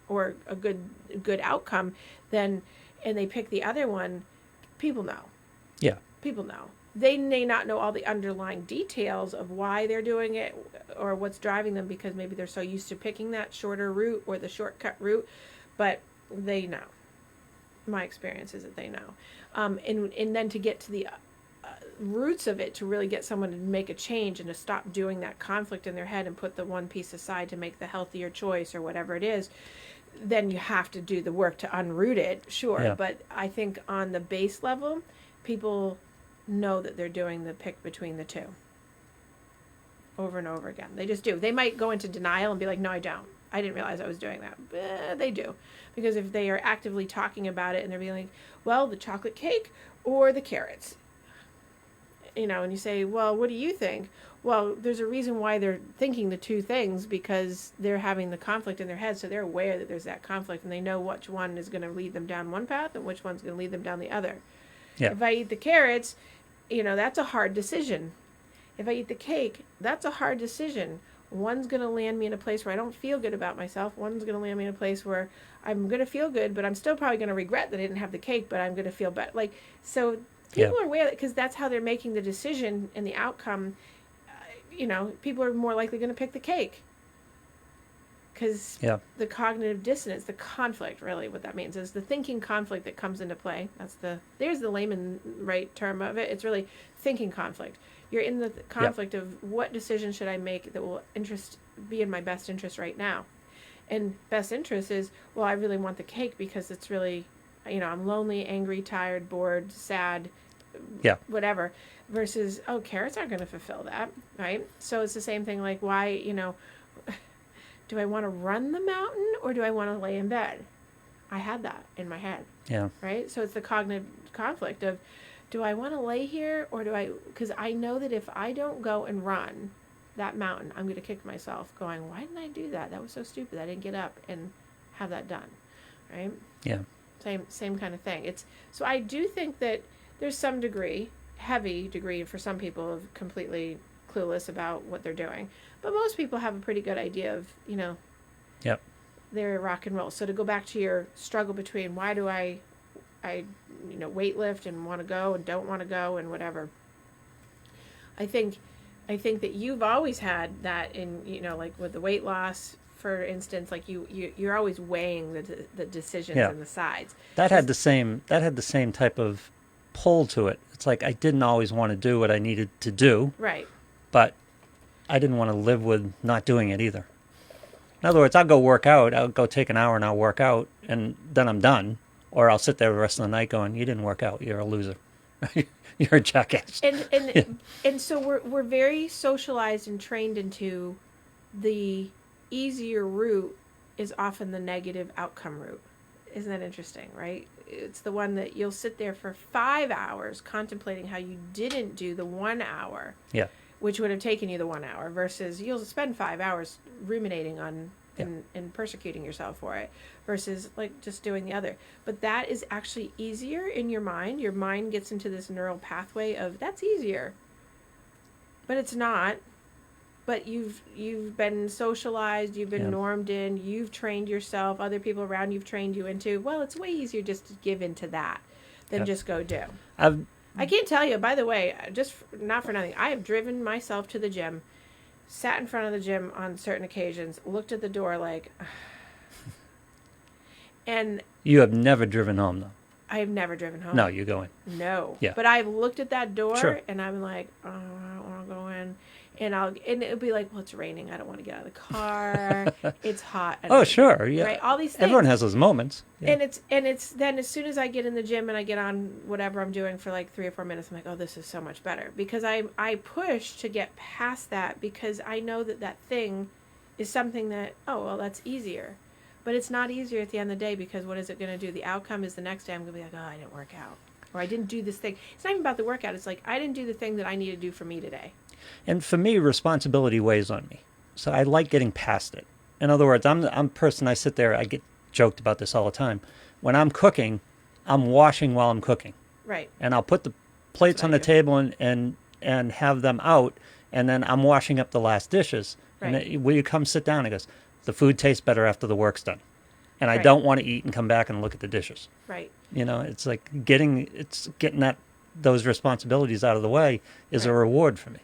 or a good outcome, and they pick the other one, people know. Yeah. People know. They may not know all the underlying details of why they're doing it or what's driving them, because maybe they're so used to picking that shorter route or the shortcut route, but they know. My experience is that they know. And then to get to the roots of it, to really get someone to make a change and to stop doing that conflict in their head and put the one piece aside to make the healthier choice or whatever it is, then you have to do the work to unroot it, sure. Yeah. But I think on the base level, people know that they're doing the pick between the two over and over again. They just do. They might go into denial and be like, no, I don't. I didn't realize I was doing that. But they do. Because if they are actively talking about it and they're being like, well, the chocolate cake or the carrots, and you say, well, what do you think? Well, there's a reason why they're thinking the two things, because they're having the conflict in their head, so they're aware that there's that conflict, and they know which one is going to lead them down one path and which one's going to lead them down the other. Yeah. If I eat the carrots, that's a hard decision. If I eat the cake, that's a hard decision. One's going to land me in a place where I don't feel good about myself. One's going to land me in a place where I'm going to feel good, but I'm still probably going to regret that I didn't have the cake, but I'm going to feel better. So people are aware, because that's how they're making the decision and the outcome. People are more likely going to pick the cake, because the cognitive dissonance, the conflict, really what that means is the thinking conflict that comes into play. There's the layman right term of it. It's really thinking conflict. You're in the conflict of what decision should I make that will be in my best interest right now. And best interest is, well, I really want the cake because it's really, I'm lonely, angry, tired, bored, sad, whatever, versus, carrots aren't going to fulfill that, right? So it's the same thing, like, why, do I want to run the mountain or do I want to lay in bed? I had that in my head. Yeah. Right? So it's the cognitive conflict of, do I want to lay here or because I know that if I don't go and run that mountain, I'm going to kick myself going, why didn't I do that? That was so stupid. I didn't get up and have that done. Right? Yeah. Same kind of thing. So I do think that there's some heavy degree for some people of completely clueless about what they're doing. But most people have a pretty good idea of, their rock and roll. So to go back to your struggle between why do I weight lift and want to go and don't want to go and whatever. I think I think that you've always had that in, like with the weight loss, for instance, like you're always weighing the decisions and the sides. That had the same type of pull to it. It's like I didn't always want to do what I needed to do. Right. But I didn't want to live with not doing it either. In other words, I'll go work out. I'll go take an hour and I'll work out, and then I'm done. Or I'll sit there the rest of the night going, "You didn't work out. You're a loser. You're a jackass." And so we're very socialized and trained into the easier route is often the negative outcome route. Isn't that interesting, right? It's the one that you'll sit there for 5 hours contemplating how you didn't do the 1 hour. Yeah. Which would have taken you the 1 hour, versus you'll spend 5 hours ruminating on and persecuting yourself for it, versus like just doing the other. But that is actually easier in your mind. Your mind gets into this neural pathway of that's easier. But it's not. But you've been socialized, you've been normed in, you've trained yourself, other people around you've trained you into, well, it's way easier just to give into that than just go do. I can't tell you, by the way, just not for nothing, I have driven myself to the gym, sat in front of the gym on certain occasions, looked at the door like, and... You have never driven home, though. I have never driven home. No, you go in. No. Yeah. But I've looked at that door, Sure. and I'm like, oh, I don't want to go in. And it'll be like, well, it's raining. I don't want to get out of the car. It's hot. Oh, sure. Yeah. Right. All these things. Everyone has those moments. Yeah. And it's then as soon as I get in the gym and I get on whatever I'm doing for like 3 or 4 minutes, I'm like, oh, this is so much better, because I push to get past that, because I know that thing is something that, oh, well, that's easier. But it's not easier at the end of the day, because what is it going to do? The outcome is the next day I'm going to be like, oh, I didn't work out, or I didn't do this thing. It's not even about the workout. It's like, I didn't do the thing that I need to do for me today. And for me, responsibility weighs on me. So I like getting past it. In other words, I'm a person, I sit there, I get joked about this all the time. When I'm cooking, I'm washing while I'm cooking. Right. And I'll put the plates on the table and have them out, and then I'm washing up the last dishes. Right. And then, will you come sit down? It goes, the food tastes better after the work's done. And I don't want to eat and come back and look at the dishes. Right. It's like getting those responsibilities out of the way is a reward for me.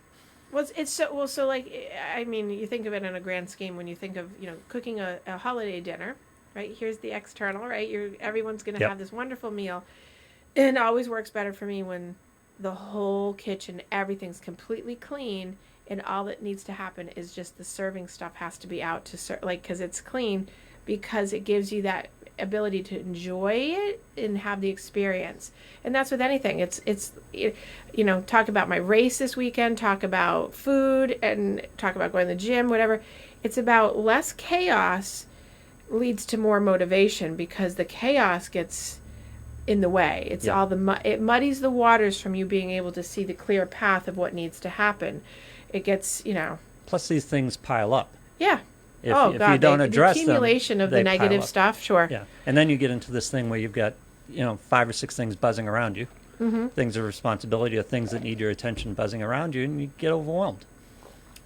Well, so like, I mean, you think of it in a grand scheme when you think of, cooking a holiday dinner, right? Here's the external, right? Everyone's going to have this wonderful meal. And it always works better for me when the whole kitchen, everything's completely clean, and all that needs to happen is just the serving stuff has to be out to serve, like, because it's clean, because it gives you that ability to enjoy it and have the experience. And that's with anything. It's talk about my race this weekend, talk about food, and talk about going to the gym, whatever. It's about less chaos leads to more motivation, because the chaos gets in the way. It's all it muddies the waters from you being able to see the clear path of what needs to happen. It gets, Plus these things pile up. Yeah. If you don't address the accumulation them, of the negative stuff, sure. Yeah, and then you get into this thing where you've got 5 or 6 things buzzing around you, things of responsibility or things that need your attention buzzing around you, and you get overwhelmed.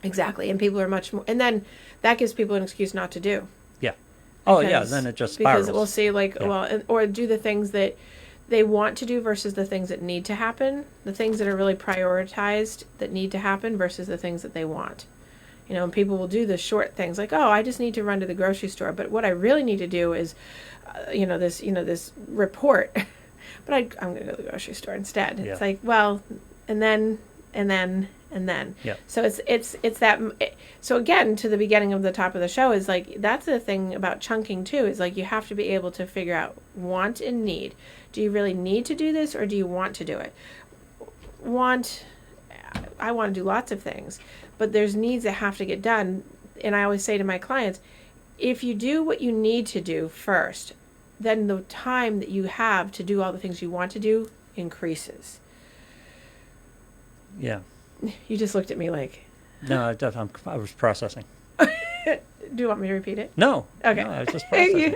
Exactly, and people are much more, and then that gives people an excuse not to do. Yeah. Oh yeah, then it just spirals. Because we'll see, or do the things that they want to do versus the things that need to happen, the things that are really prioritized that need to happen versus the things that they want. And people will do the short things like, oh, I just need to run to the grocery store. But what I really need to do is, this report. But I'm going to go to the grocery store instead. It's like, well, and then. Yeah. So it's that. So again, to the beginning of the top of the show is like, that's the thing about chunking too, is like, you have to be able to figure out want and need. Do you really need to do this, or do you want to do it? I want to do lots of things, but there's needs that have to get done. And I always say to my clients, if you do what you need to do first, then the time that you have to do all the things you want to do increases. Yeah. You just looked at me like... No, I was processing. Do you want me to repeat it? No. Okay. No, I was just processing.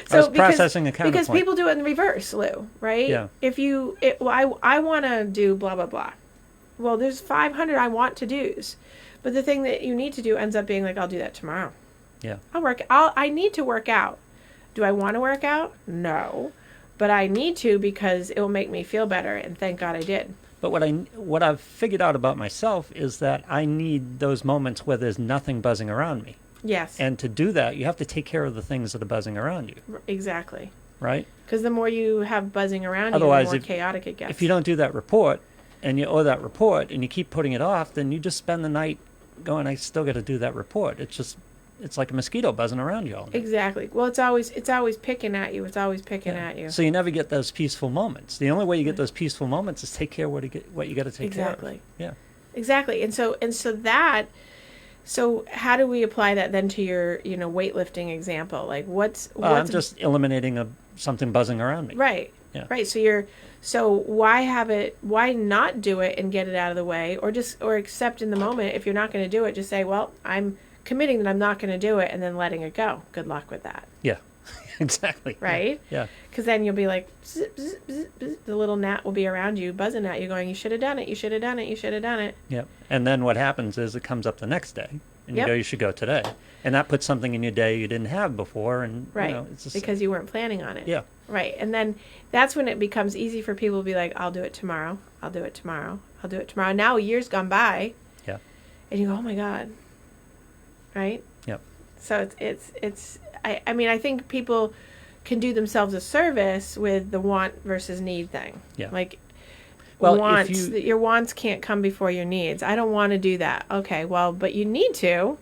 So I was processing a counterpoint. Because people do it in reverse, Lou, right? Yeah. I want to do blah, blah, blah. Well, there's 500 I want to do's. But the thing that you need to do ends up being like, I'll do that tomorrow. Yeah. I need to work out. Do I want to work out? No. But I need to, because it will make me feel better, and thank God I did. But what I've figured out about myself is that I need those moments where there's nothing buzzing around me. Yes. And to do that, you have to take care of the things that are buzzing around you. Exactly. Right? Because the more you have buzzing around Otherwise, you, the more chaotic it gets. If you don't do that report, and you owe that report, and you keep putting it off, then you just spend the night going, I still got to do that report. It's like a mosquito buzzing around you all night. Exactly. Well, it's always picking at you. It's always picking at you. So you never get those peaceful moments. The only way you get those peaceful moments is take care of what you got to take care of. Exactly. Yeah. Exactly. So how do we apply that then to your, weightlifting example? Like what's I'm just eliminating something buzzing around me. Right. Yeah. Right. So why not do it and get it out of the way, or accept in the moment, if you're not going to do it, just say, well, I'm committing that I'm not going to do it, and then letting it go. Good luck with that. Yeah. Exactly. Right? Yeah. Because then you'll be like, zip, zip, zip, zip. The little gnat will be around you, buzzing at you, going, you should have done it, you should have done it, you should have done it. Yep. And then what happens is it comes up the next day, and Yep. you go, you should go today. And that puts something in your day you didn't have before, and Right. It's just, Because you weren't planning on it. Yeah. Right. And then that's when it becomes easy for people to be like, I'll do it tomorrow. I'll do it tomorrow. I'll do it tomorrow. Now a year's gone by. Yeah. And you go, oh my God. Right? Yep. So I think people can do themselves a service with the want versus need thing. Yeah. Like, well, your wants can't come before your needs. I don't want to do that. Okay, well, but you need to.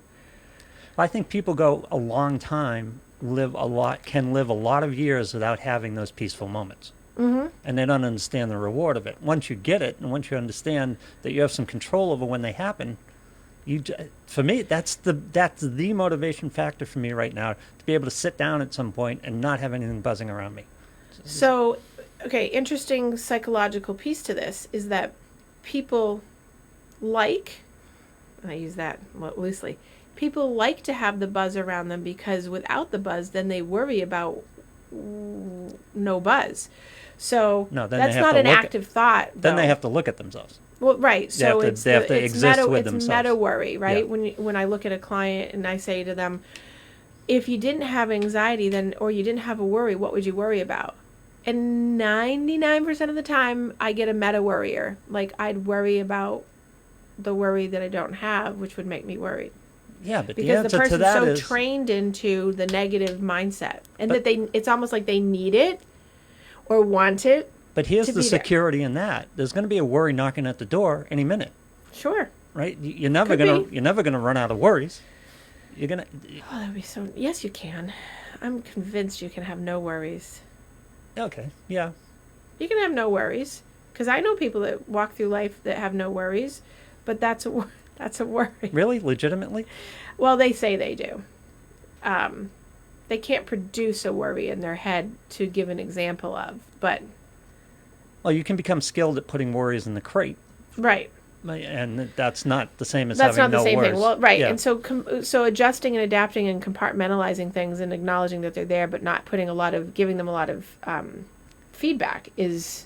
I think people go a long time, can live a lot of years without having those peaceful moments. Mm-hmm. And they don't understand the reward of it. Once you get it, and once you understand that you have some control over when they happen, for me, that's the motivation factor for me right now, to be able to sit down at some point and not have anything buzzing around me. So, okay, interesting psychological piece to this is that people like, and I use that loosely, people like to have the buzz around them, because without the buzz, then they worry about no buzz. So that's not an active thought. Then they have to look at themselves. Well, right. So they have to exist with themselves. It's meta worry, right? Yeah. When I look at a client and I say to them, if you didn't have anxiety, or you didn't have a worry, what would you worry about? And 99% of the time, I get a meta worrier. Like, I'd worry about the worry that I don't have, which would make me worried. Yeah, but because the answer to that is trained into the negative mindset, and it's almost like they need it or want it. But here's the security in that: there's going to be a worry knocking at the door any minute. Sure. Right? You're never gonna run out of worries. You're gonna. Oh, that'd be so. Yes, you can. I'm convinced you can have no worries. Okay. Yeah. You can have no worries, because I know people that walk through life that have no worries, but that's a worry. Really? Legitimately? Well, they say they do. They can't produce a worry in their head to give an example of, but. Well, you can become skilled at putting worries in the crate. Right. And that's not the same as that's having no worries. That's not the same thing. Well, right. Yeah. And so adjusting and adapting and compartmentalizing things and acknowledging that they're there, but not giving them a lot of feedback is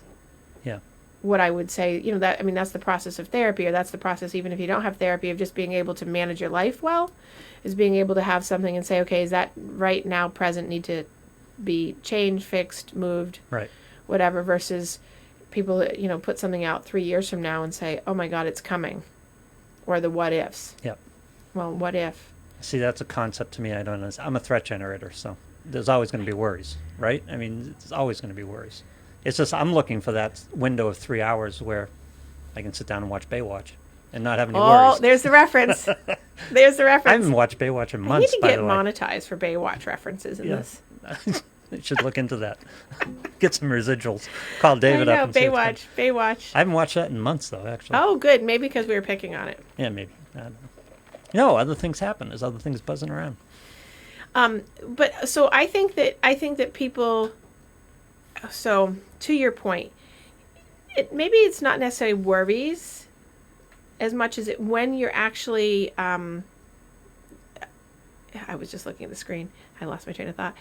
what I would say. That's the process of therapy, or that's the process, even if you don't have therapy, of just being able to manage your life well, is being able to have something and say, okay, is that right now present, need to be changed, fixed, moved, right, whatever, versus people, put something out 3 years from now and say, oh my God, it's coming. Or the what ifs. Yep. Well, what if? See, that's a concept to me I don't understand. I'm a threat generator, so there's always going to be worries, right? I mean, there's always going to be worries. It's just I'm looking for that window of 3 hours where I can sit down and watch Baywatch and not have any worries. Oh, there's the reference. There's the reference. I haven't watched Baywatch in months, by the way. I need to get monetized for Baywatch references in this. I should look into that. Get some residuals. Call David up. Baywatch. I haven't watched that in months, though, actually. Oh, good. Maybe because we were picking on it. Yeah, maybe. I don't know. No, other things happen. There's other things buzzing around. But so I think that people. So to your point, maybe it's not necessarily worries as much as when you're actually. I was just looking at the screen. I lost my train of thought.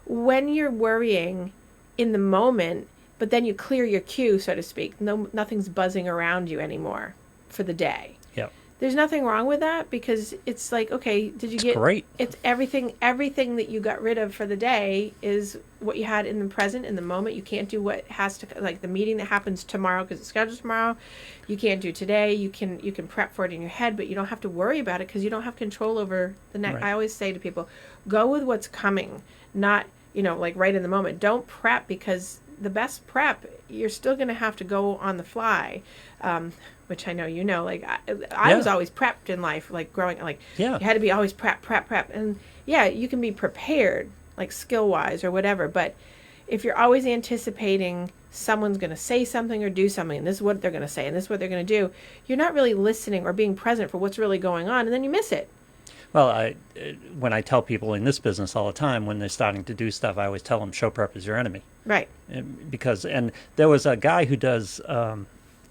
When you're worrying in the moment, but then you clear your queue, so to speak. Nothing's buzzing around you anymore for the day. Yep. There's nothing wrong with that, because it's like, okay, did you get great. It's everything that you got rid of for the day is what you had in the present, in the moment. You can't do what has to, like the meeting that happens tomorrow because it's scheduled tomorrow. You can't do today. You can prep for it in your head, but you don't have to worry about it because you don't have control over the next. Right. I always say to people, go with what's coming, not, like right in the moment. Don't prep, because the best prep, you're still going to have to go on the fly, which I know like I was always prepped in life, like growing, like you had to be always prep, and you can be prepared, like skill-wise or whatever, but if you're always anticipating someone's going to say something or do something, and this is what they're going to say, and this is what they're going to do, you're not really listening or being present for what's really going on, and then you miss it. Well, when I tell people in this business all the time, when they're starting to do stuff, I always tell them, show prep is your enemy. Right. And there was a guy who does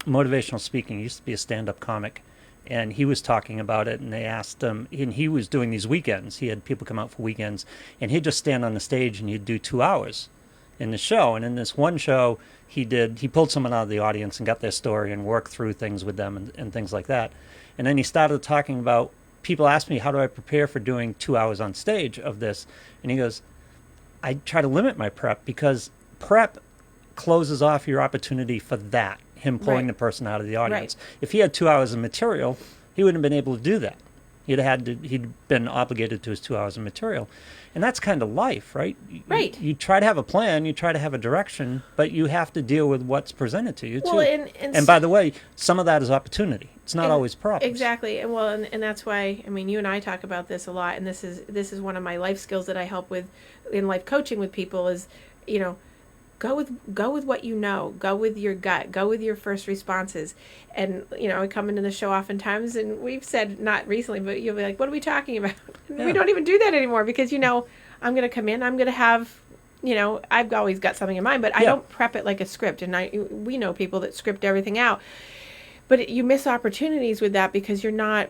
motivational speaking. He used to be a stand-up comic, and he was talking about it, and they asked him, and he was doing these weekends. He had people come out for weekends, and he'd just stand on the stage, and he'd do 2 hours in the show. And in this one show, he pulled someone out of the audience and got their story and worked through things with them and things like that. And then he started talking about, people ask me, how do I prepare for doing 2 hours on stage of this? And he goes, I try to limit my prep, because prep closes off your opportunity for that, him pulling the person out of the audience. Right. If he had 2 hours of material, he wouldn't have been able to do that. He'd been obligated to his 2 hours of material. And that's kind of life, right? Right. You try to have a plan, you try to have a direction, but you have to deal with what's presented to you, too. Well, and by the way, some of that is opportunity. It's not always problems. Exactly. And that's why, you and I talk about this a lot, and this is one of my life skills that I help with in life coaching with people is, go with what you know, go with your gut, go with your first responses. And, I come into the show oftentimes, and we've said, not recently, but you'll be like, what are we talking about? And we don't even do that anymore, because, I'm going to come in, I'm going to have, I've always got something in mind, but I don't prep it like a script. And we know people that script everything out. But you miss opportunities with that, because you're not,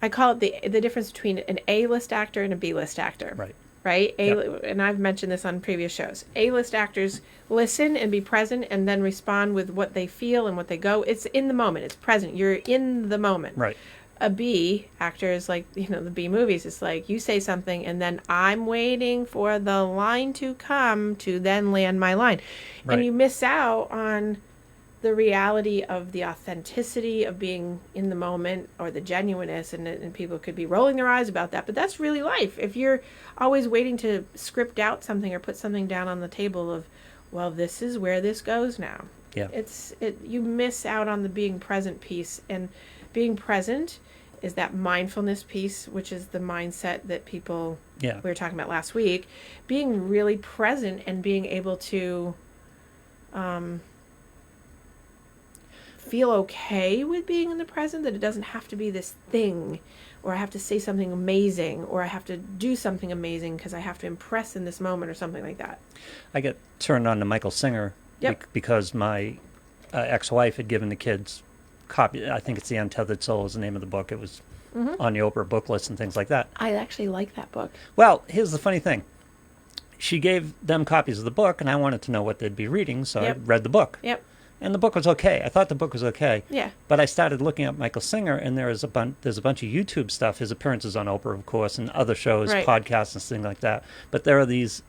I call it the difference between an A-list actor and a B-list actor. Right? And I've mentioned this on previous shows. A-list actors listen and be present and then respond with what they feel and what they go. It's in the moment. It's present. You're in the moment. Right. A B actor is like, the B movies. It's like you say something and then I'm waiting for the line to come to then land my line. Right. And you miss out on the reality of the authenticity of being in the moment, or the genuineness, and people could be rolling their eyes about that, but that's really life. If you're always waiting to script out something or put something down on the table of, well, this is where this goes now. Yeah. You miss out on the being present piece, and being present is that mindfulness piece, which is the mindset that people we were talking about last week. Being really present and being able to feel okay with being in the present, that it doesn't have to be this thing, or I have to say something amazing, or I have to do something amazing because I have to impress in this moment, or something like that. I get turned on to Michael Singer because my ex-wife had given the kids copy. I think it's The Untethered Soul is the name of the book. It was on the Oprah book list and things like that. I actually like that book. Well, here's the funny thing. She gave them copies of the book, and I wanted to know what they'd be reading, so I read the book. Yep. And the book was okay. I thought the book was okay. Yeah. But I started looking at Michael Singer, and there's a bunch of YouTube stuff, his appearances on Oprah, of course, and other shows, podcasts and things like that. But there are these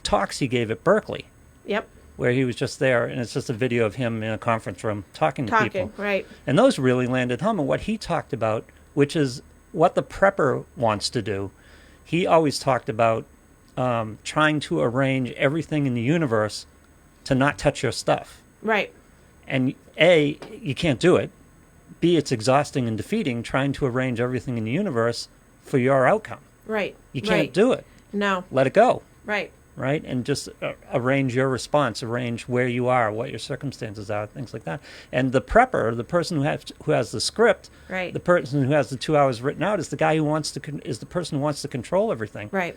talks he gave at Berkeley. Yep. Where he was just there, and it's just a video of him in a conference room talking to people. Right. And those really landed home. And what he talked about, which is what the prepper wants to do, he always talked about trying to arrange everything in the universe to not touch your stuff. Right. And A, you can't do it. B, it's exhausting and defeating trying to arrange everything in the universe for your outcome. Right. You can't do it. No. Let it go. Right. Right? And just arrange your response, arrange where you are, what your circumstances are, things like that. And the prepper, the person who has the script, the person who has the 2 hours written out, is the guy who is the person who wants to control everything. Right.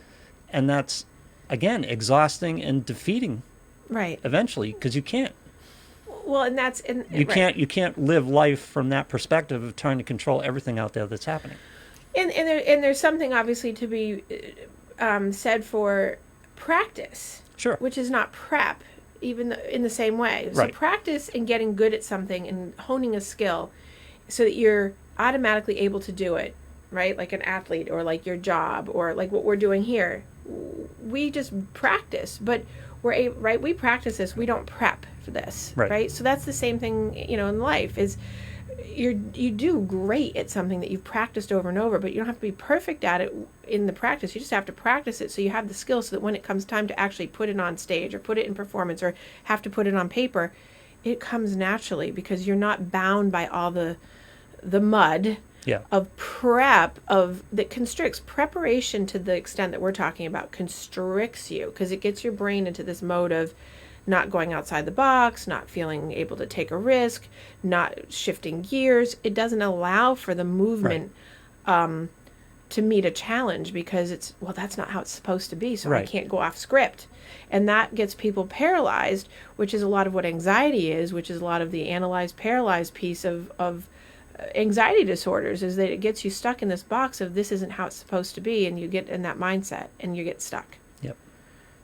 And that's, again, exhausting and defeating. Right. Eventually, because you can't. Well, and that's you can't live life from that perspective of trying to control everything out there that's happening. And there's something obviously to be said for practice. Sure. Which is not prep, even in the same way. Right. So practice and getting good at something and honing a skill, so that you're automatically able to do it, right? Like an athlete or like your job or like what we're doing here. We just practice, but right? We practice this. We don't prep for this, right? So that's the same thing, in life is you do great at something that you've practiced over and over, but you don't have to be perfect at it in the practice. You just have to practice it so you have the skills so that when it comes time to actually put it on stage or put it in performance or have to put it on paper, it comes naturally because you're not bound by all the mud of prep that constricts. Preparation, to the extent that we're talking about, constricts you because it gets your brain into this mode of not going outside the box, not feeling able to take a risk, not shifting gears. It doesn't allow for the movement to meet a challenge because that's not how it's supposed to be, so I can't go off script. And that gets people paralyzed, which is a lot of what anxiety is, which is a lot of the analyzed, paralyzed piece of anxiety disorders, is that it gets you stuck in this box of this isn't how it's supposed to be, and you get in that mindset and you get stuck. Yep.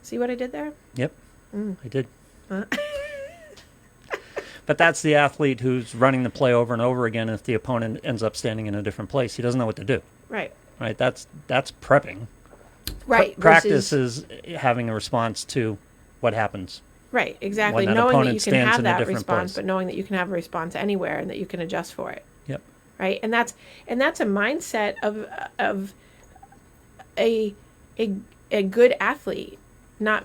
See what I did there? Yep. I did. But that's the athlete who's running the play over and over again. If the opponent ends up standing in a different place, he doesn't know what to do. Right. That's prepping. Right. Practice is having a response to what happens. Right. Exactly. Knowing that you can have that response, but knowing that you can have a response anywhere and that you can adjust for it. Yep. Right. And that's a mindset of a good athlete, not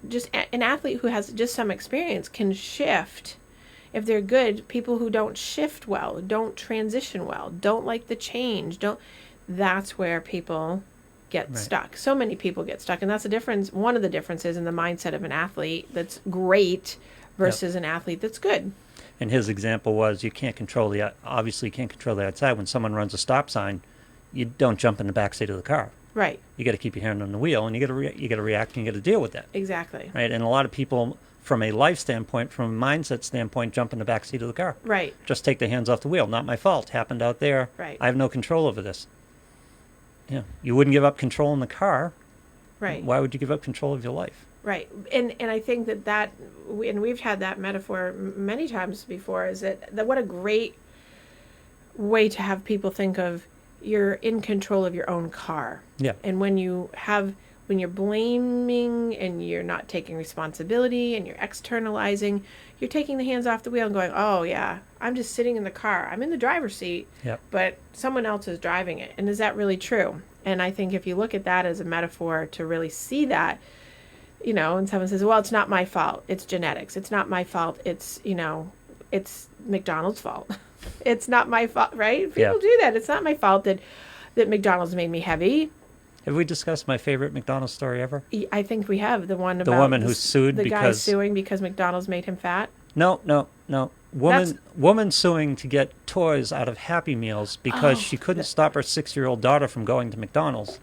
just an athlete who has just some experience can shift. If they're good, people who don't shift well, don't transition well, don't like the change, that's where people get stuck. So many people get stuck, and that's the difference. One of the differences in the mindset of an athlete that's great versus an athlete that's good. And his example was you can't control the outside. When someone runs a stop sign, you don't jump in the backseat of the car. Right. You got to keep your hand on the wheel, and you got to react, and you got to deal with that. Exactly. Right. And a lot of people, from a life standpoint, from a mindset standpoint, jump in the back seat of the car. Right. Just take the hands off the wheel. Not my fault. Happened out there. Right. I have no control over this. Yeah. You wouldn't give up control in the car. Right. Why would you give up control of your life? Right. And I think and we've had that metaphor many times before, is that what a great way to have people think of, you're in control of your own car. Yeah. And when you're blaming and you're not taking responsibility and you're externalizing, you're taking the hands off the wheel and going, oh yeah, I'm just sitting in the car. I'm in the driver's seat, but someone else is driving it. And is that really true? And I think if you look at that as a metaphor to really see that, and someone says, well, it's not my fault. It's genetics. It's not my fault. It's McDonald's fault. It's not my fault, right? People do that. It's not my fault that McDonald's made me heavy. Have we discussed my favorite McDonald's story ever? I think we have. The one about the woman who sued the guy suing because McDonald's made him fat. No. Woman suing to get toys out of Happy Meals because she couldn't stop her 6-year-old daughter from going to McDonald's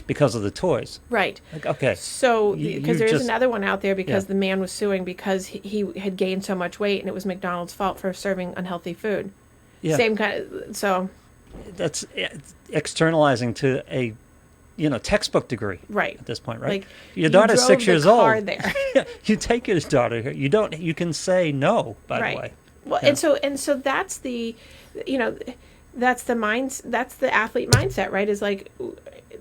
because of the toys. Right. Like, okay. So, because there's another one out there because the man was suing because he had gained so much weight and it was McDonald's fault for serving unhealthy food. Yeah. Same kind of, so. That's externalizing to a, textbook degree. Right. At this point, right? Like, your daughter's 6 years old. There. You take your daughter here. You can say no, by the way. Well, and so that's the, that's the athlete mindset, right? Is like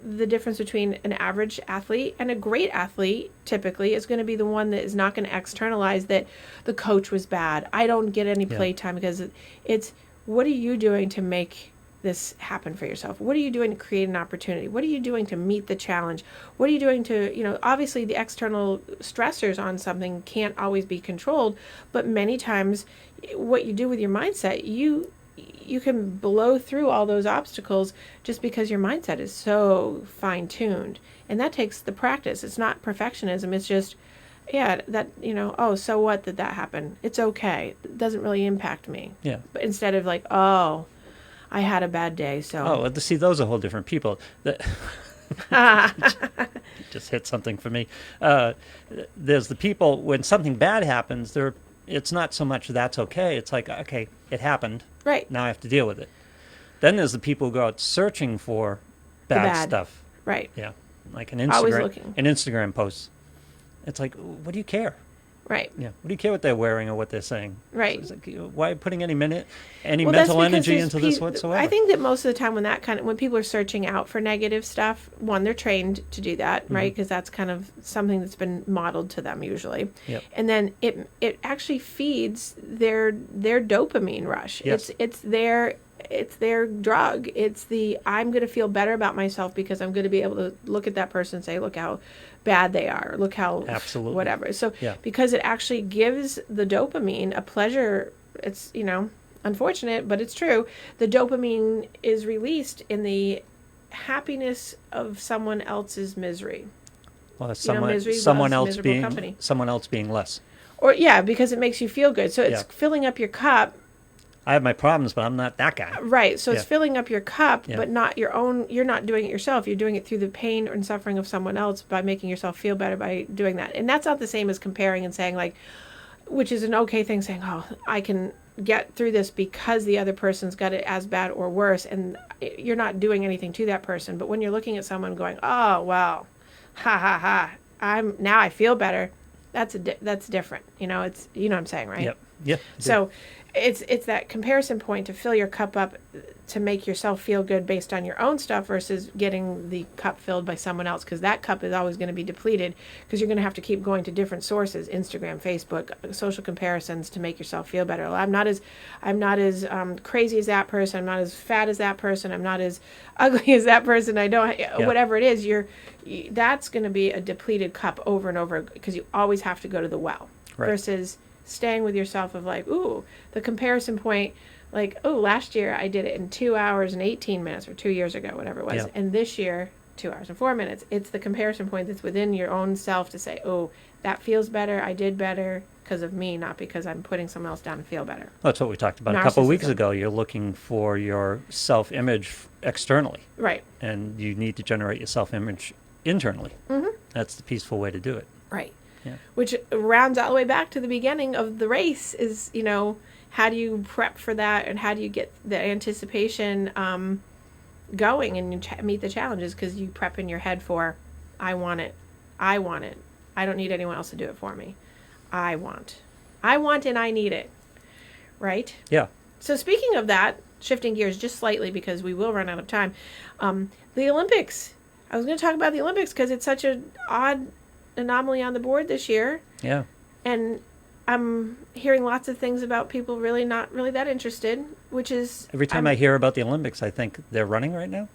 the difference between an average athlete and a great athlete typically is going to be the one that is not going to externalize that the coach was bad. I don't get any play time because it's what are you doing to make this happen for yourself? What are you doing to create an opportunity? What are you doing to meet the challenge? What are you doing to, obviously the external stressors on something can't always be controlled, but many times what you do with your mindset, you can blow through all those obstacles just because your mindset is so fine-tuned. And that takes the practice. It's not perfectionism. It's just, so what did that happen? It's okay. It doesn't really impact me. Yeah. But instead of like, I had a bad day, so. Oh, see, those are whole different people. Just hit something for me. There's the people, when something bad happens, it's not so much that's okay. It's like, okay, it happened. Right. Now I have to deal with it. Then there's the people who go out searching for bad stuff. Right. Yeah. Like an Instagram post. It's like, what do you care? Right. Yeah. What do you care what they're wearing or what they're saying? Right. So it's like, why are you putting any mental That's because energy there's into this whatsoever? I think that most of the time when people are searching out for negative stuff, one, they're trained to do that, right? Because that's kind of something that's been modeled to them usually. Yep. And then it actually feeds their dopamine rush. Yes. It's their drug. It's I'm going to feel better about myself because I'm going to be able to look at that person and say, look how bad they are. Look how Absolutely. whatever. So Yeah. because it actually gives the dopamine a pleasure, it's, unfortunate, but it's true. The dopamine is released in the happiness of someone else's misery. Well, Misery someone loves else miserable being company. someone else being less. Or because it makes you feel good. So it's Yeah. filling up your cup. I have my problems, but I'm not that guy. Right. So it's Yeah. filling up your cup, Yeah. but not your own. You're not doing it yourself. You're doing it through the pain and suffering of someone else by making yourself feel better by doing that. And that's not the same as comparing and saying, like, which is an okay thing, saying, oh, I can get through this because the other person's got it as bad or worse. And you're not doing anything to that person. But when you're looking at someone going, oh, well, ha, ha, ha, I feel better. That's different. It's, what I'm saying, right? Yep. Yep. So it's that comparison point to fill your cup up to make yourself feel good based on your own stuff versus getting the cup filled by someone else, because that cup is always going to be depleted because you're going to have to keep going to different sources, Instagram, Facebook, social comparisons to make yourself feel better. I'm not as crazy as that person. I'm not as fat as that person. I'm not as ugly as that person. Whatever it is, that's going to be a depleted cup over and over because you always have to go to the well. Right. Versus staying with yourself of like, ooh, the comparison point, like, oh, last year I did it in 2 hours and 18 minutes, or 2 years ago, whatever it was. Yeah. And this year, 2 hours and 4 minutes. It's the comparison point that's within your own self to say, oh, that feels better. I did better because of me, not because I'm putting someone else down to feel better. That's what we talked about a couple of weeks ago. You're looking for your self-image externally. Right. And you need to generate your self-image internally. Mm-hmm. That's the peaceful way to do it. Right. Yeah. Which rounds all the way back to the beginning of the race is, how do you prep for that and how do you get the anticipation going and you meet the challenges, because you prep in your head for, I want it. I don't need anyone else to do it for me. I want and I need it. Right? Yeah. So speaking of that, shifting gears just slightly because we will run out of time, the Olympics. I was going to talk about the Olympics because it's such an odd anomaly on the board this year. Yeah. And I'm hearing lots of things about people really not really that interested, which is... Every time I hear about the Olympics, I think they're running right now.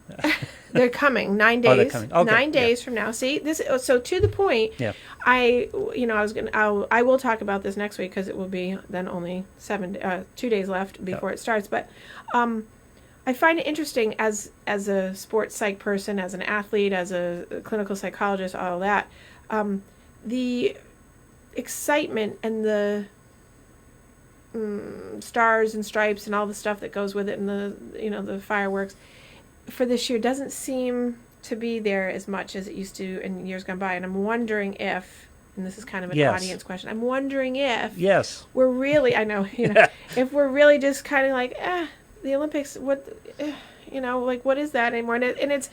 They're coming 9 days. Oh, they're coming. Okay. 9 days from now. See, this. So to the point, Yeah. I will talk about this next week because it will be then only 2 days left before it starts. But I find it interesting as a sports psych person, as an athlete, as a clinical psychologist, all that. The excitement and the stars and stripes and all the stuff that goes with it, and the fireworks for this year doesn't seem to be there as much as it used to in years gone by. And I'm wondering if, and this is kind of an audience question, I'm wondering if we're really, if we're really just kind of like, the Olympics, what, what is that anymore? And it's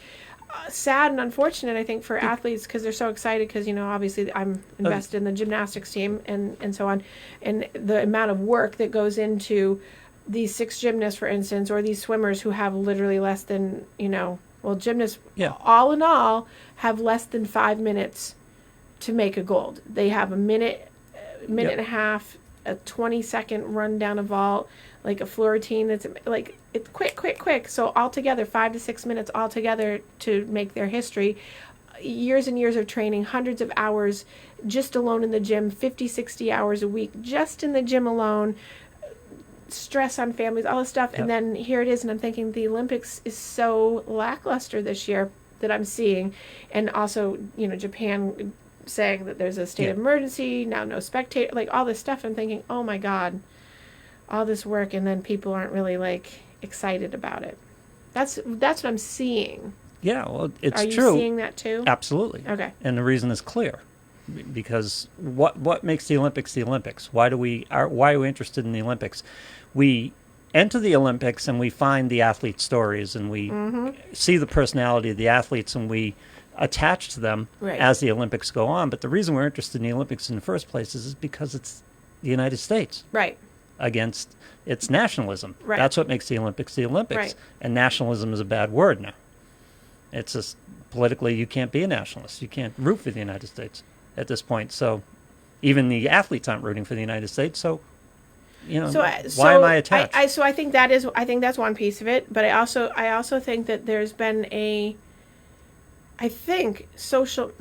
sad and unfortunate, I think, for athletes because they're so excited because, obviously I'm invested in the gymnastics team and so on. And the amount of work that goes into these 6 gymnasts, for instance, or these swimmers who have literally less than, gymnasts, all in all, have less than 5 minutes to make a gold. They have a minute and a half, a 20-second run down a vault, like a floor routine that's like, it's quick. So altogether, 5 to 6 minutes altogether to make their history. Years and years of training, hundreds of hours just alone in the gym, 50, 60 hours a week just in the gym alone, stress on families, all this stuff. And then here it is, and I'm thinking the Olympics is so lackluster this year that I'm seeing. And also, Japan saying that there's a state of emergency, now no spectator, like all this stuff. I'm thinking, oh my God, all this work, and then people aren't really excited about it. That's what I'm seeing. Yeah, well, it's true. Are you seeing that too? Absolutely. Okay. And the reason is clear, because what makes the Olympics the Olympics? Why are we interested in the Olympics? We enter the Olympics and we find the athlete stories and we see the personality of the athletes and we attached to them Right. as the Olympics go on. But the reason we're interested in the Olympics in the first place is because it's the United States Right. against its nationalism. Right. That's what makes the Olympics the Olympics. Right. And nationalism is a bad word now. It's just politically, you can't be a nationalist. You can't root for the United States at this point. So even the athletes aren't rooting for the United States. So, why am I attached? I think that's one piece of it. But I also think that there's been social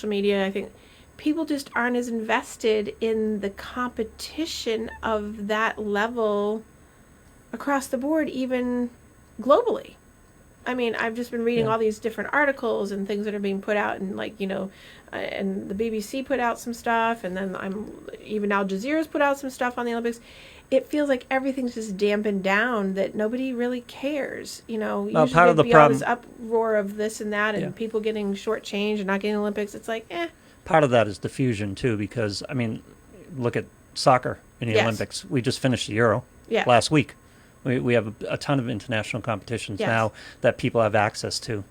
media. I think people just aren't as invested in the competition of that level across the board, even globally. I mean, I've just been reading all these different articles and things that are being put out, and and the BBC put out some stuff, and then even Al Jazeera's put out some stuff on the Olympics. It feels like everything's just dampened down, that nobody really cares. Usually part of the all problem, this uproar of this and that, and people getting shortchanged and not getting the Olympics. It's like, Part of that is diffusion too, because look at soccer in the Olympics. We just finished the Euro last week. We have a ton of international competitions now that people have access to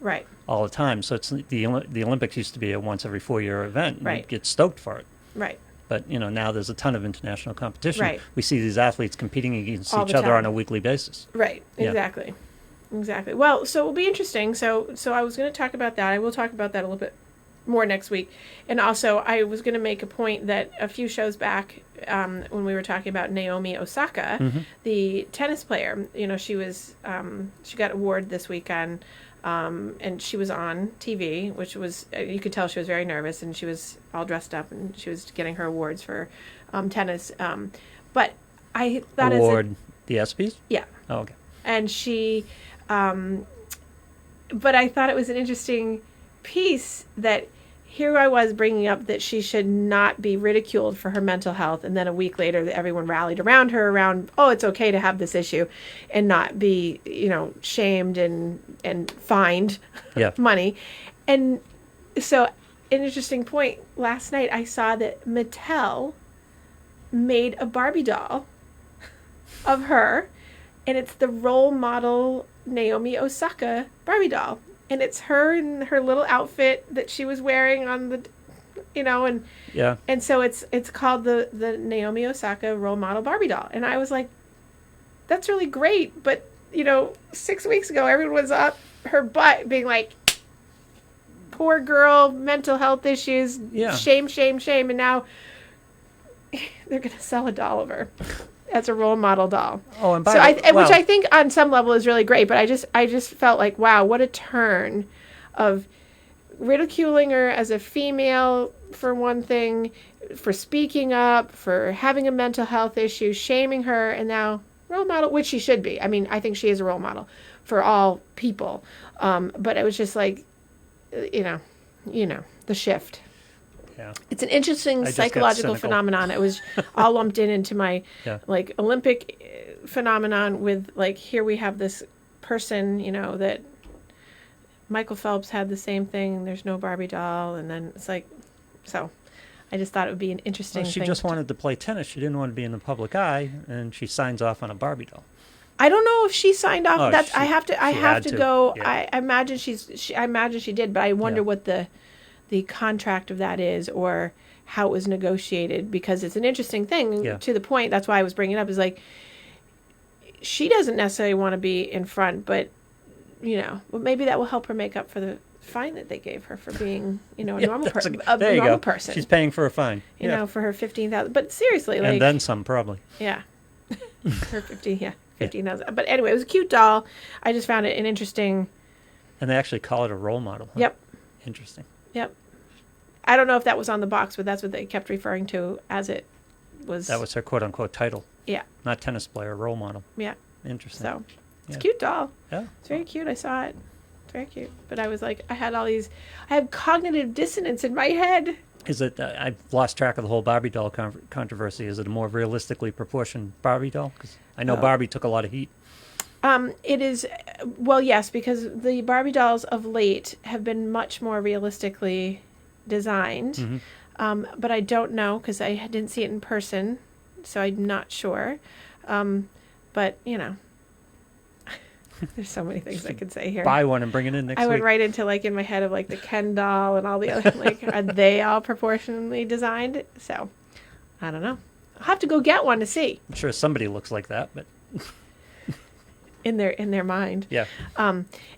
all the time. So it's the Olympics used to be a once every 4-year event. And you'd get stoked for it. Right. But now there's a ton of international competition. Right. We see these athletes competing against all each the other time. on a weekly basis. Right. Exactly. Well, so it'll be interesting. So I was going to talk about that. I will talk about that a little bit more next week. And also, I was going to make a point that a few shows back, when we were talking about Naomi Osaka, the tennis player, she was, she got an award this weekend, and she was on TV, which was, you could tell she was very nervous, and she was all dressed up, and she was getting her awards for tennis. But I thought the ESPYs? Yeah. Oh, okay. And she, but I thought it was an interesting piece that here I was bringing up that she should not be ridiculed for her mental health, and then a week later everyone rallied around her it's okay to have this issue and not be shamed and fined money. And so an interesting point, last night I saw that Mattel made a Barbie doll of her, and it's the role model Naomi Osaka Barbie doll. And it's her in her little outfit that she was wearing on the, and so it's called the Naomi Osaka role model Barbie doll. And I was like, that's really great. But, 6 weeks ago, everyone was up her butt being like, poor girl, mental health issues, shame, shame, shame. And now they're going to sell a doll of her as a role model doll. Oh, and which I think on some level is really great, but I just felt like, wow, what a turn of ridiculing her as a female for one thing, for speaking up, for having a mental health issue, shaming her, and now role model, which she should be. I mean, I think she is a role model for all people. But it was just like, the shift. Yeah. It's an interesting psychological phenomenon. It was all lumped into my Olympic phenomenon with here we have this person, that Michael Phelps had the same thing. There's no Barbie doll. And then it's so I just thought it would be an interesting thing. She just wanted to play tennis. She didn't want to be in the public eye, and she signs off on a Barbie doll. I don't know if she signed off. Oh, I have to go. Yeah. I imagine I imagine she did, but I wonder what the contract of that is, or how it was negotiated, because it's an interesting thing to the point. That's why I was bringing it up, is she doesn't necessarily want to be in front, but but maybe that will help her make up for the fine that they gave her for being a normal person. There you go. She's paying for a fine. For her 15,000. But seriously, and then some probably. Yeah, her 15,000. But anyway, it was a cute doll. I just found it an interesting. And they actually call it a role model. Huh? Yep. Interesting. Yep. I don't know if that was on the box, but that's what they kept referring to as it was. That was her quote-unquote title. Yeah. Not tennis player, role model. Yeah. Interesting. So, it's a cute doll. Yeah. It's very cute. I saw it. It's very cute. But I was like, I have cognitive dissonance in my head. Is it, I've lost track of the whole Barbie doll controversy. Is it a more realistically proportioned Barbie doll? Because I know Barbie took a lot of heat. It is, well, yes, because the Barbie dolls of late have been much more realistically designed. Mm-hmm. But I don't know, because I didn't see it in person, so I'm not sure. But, There's so many things I could say here. Buy one and bring it in next I week. went right into like in my head of like the Ken doll and all the other like are they all proportionally designed? So I don't know. I'll have to go get one to see. I'm sure somebody looks like that, but In their mind. yeah.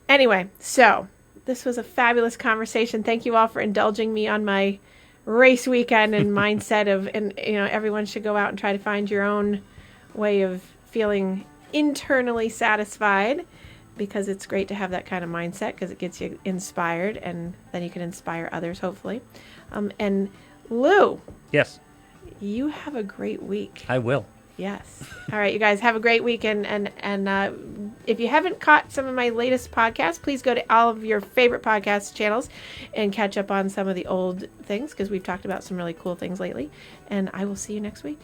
Anyway, so this was a fabulous conversation. Thank you all for indulging me on my race weekend and mindset of, and everyone should go out and try to find your own way of feeling internally satisfied, because it's great to have that kind of mindset because it gets you inspired and then you can inspire others, hopefully. And Lou, Yes, you have a great week. I will. Yes. All right, you guys have a great weekend. And if you haven't caught some of my latest podcasts, please go to all of your favorite podcast channels and catch up on some of the old things because we've talked about some really cool things lately. And I will see you next week.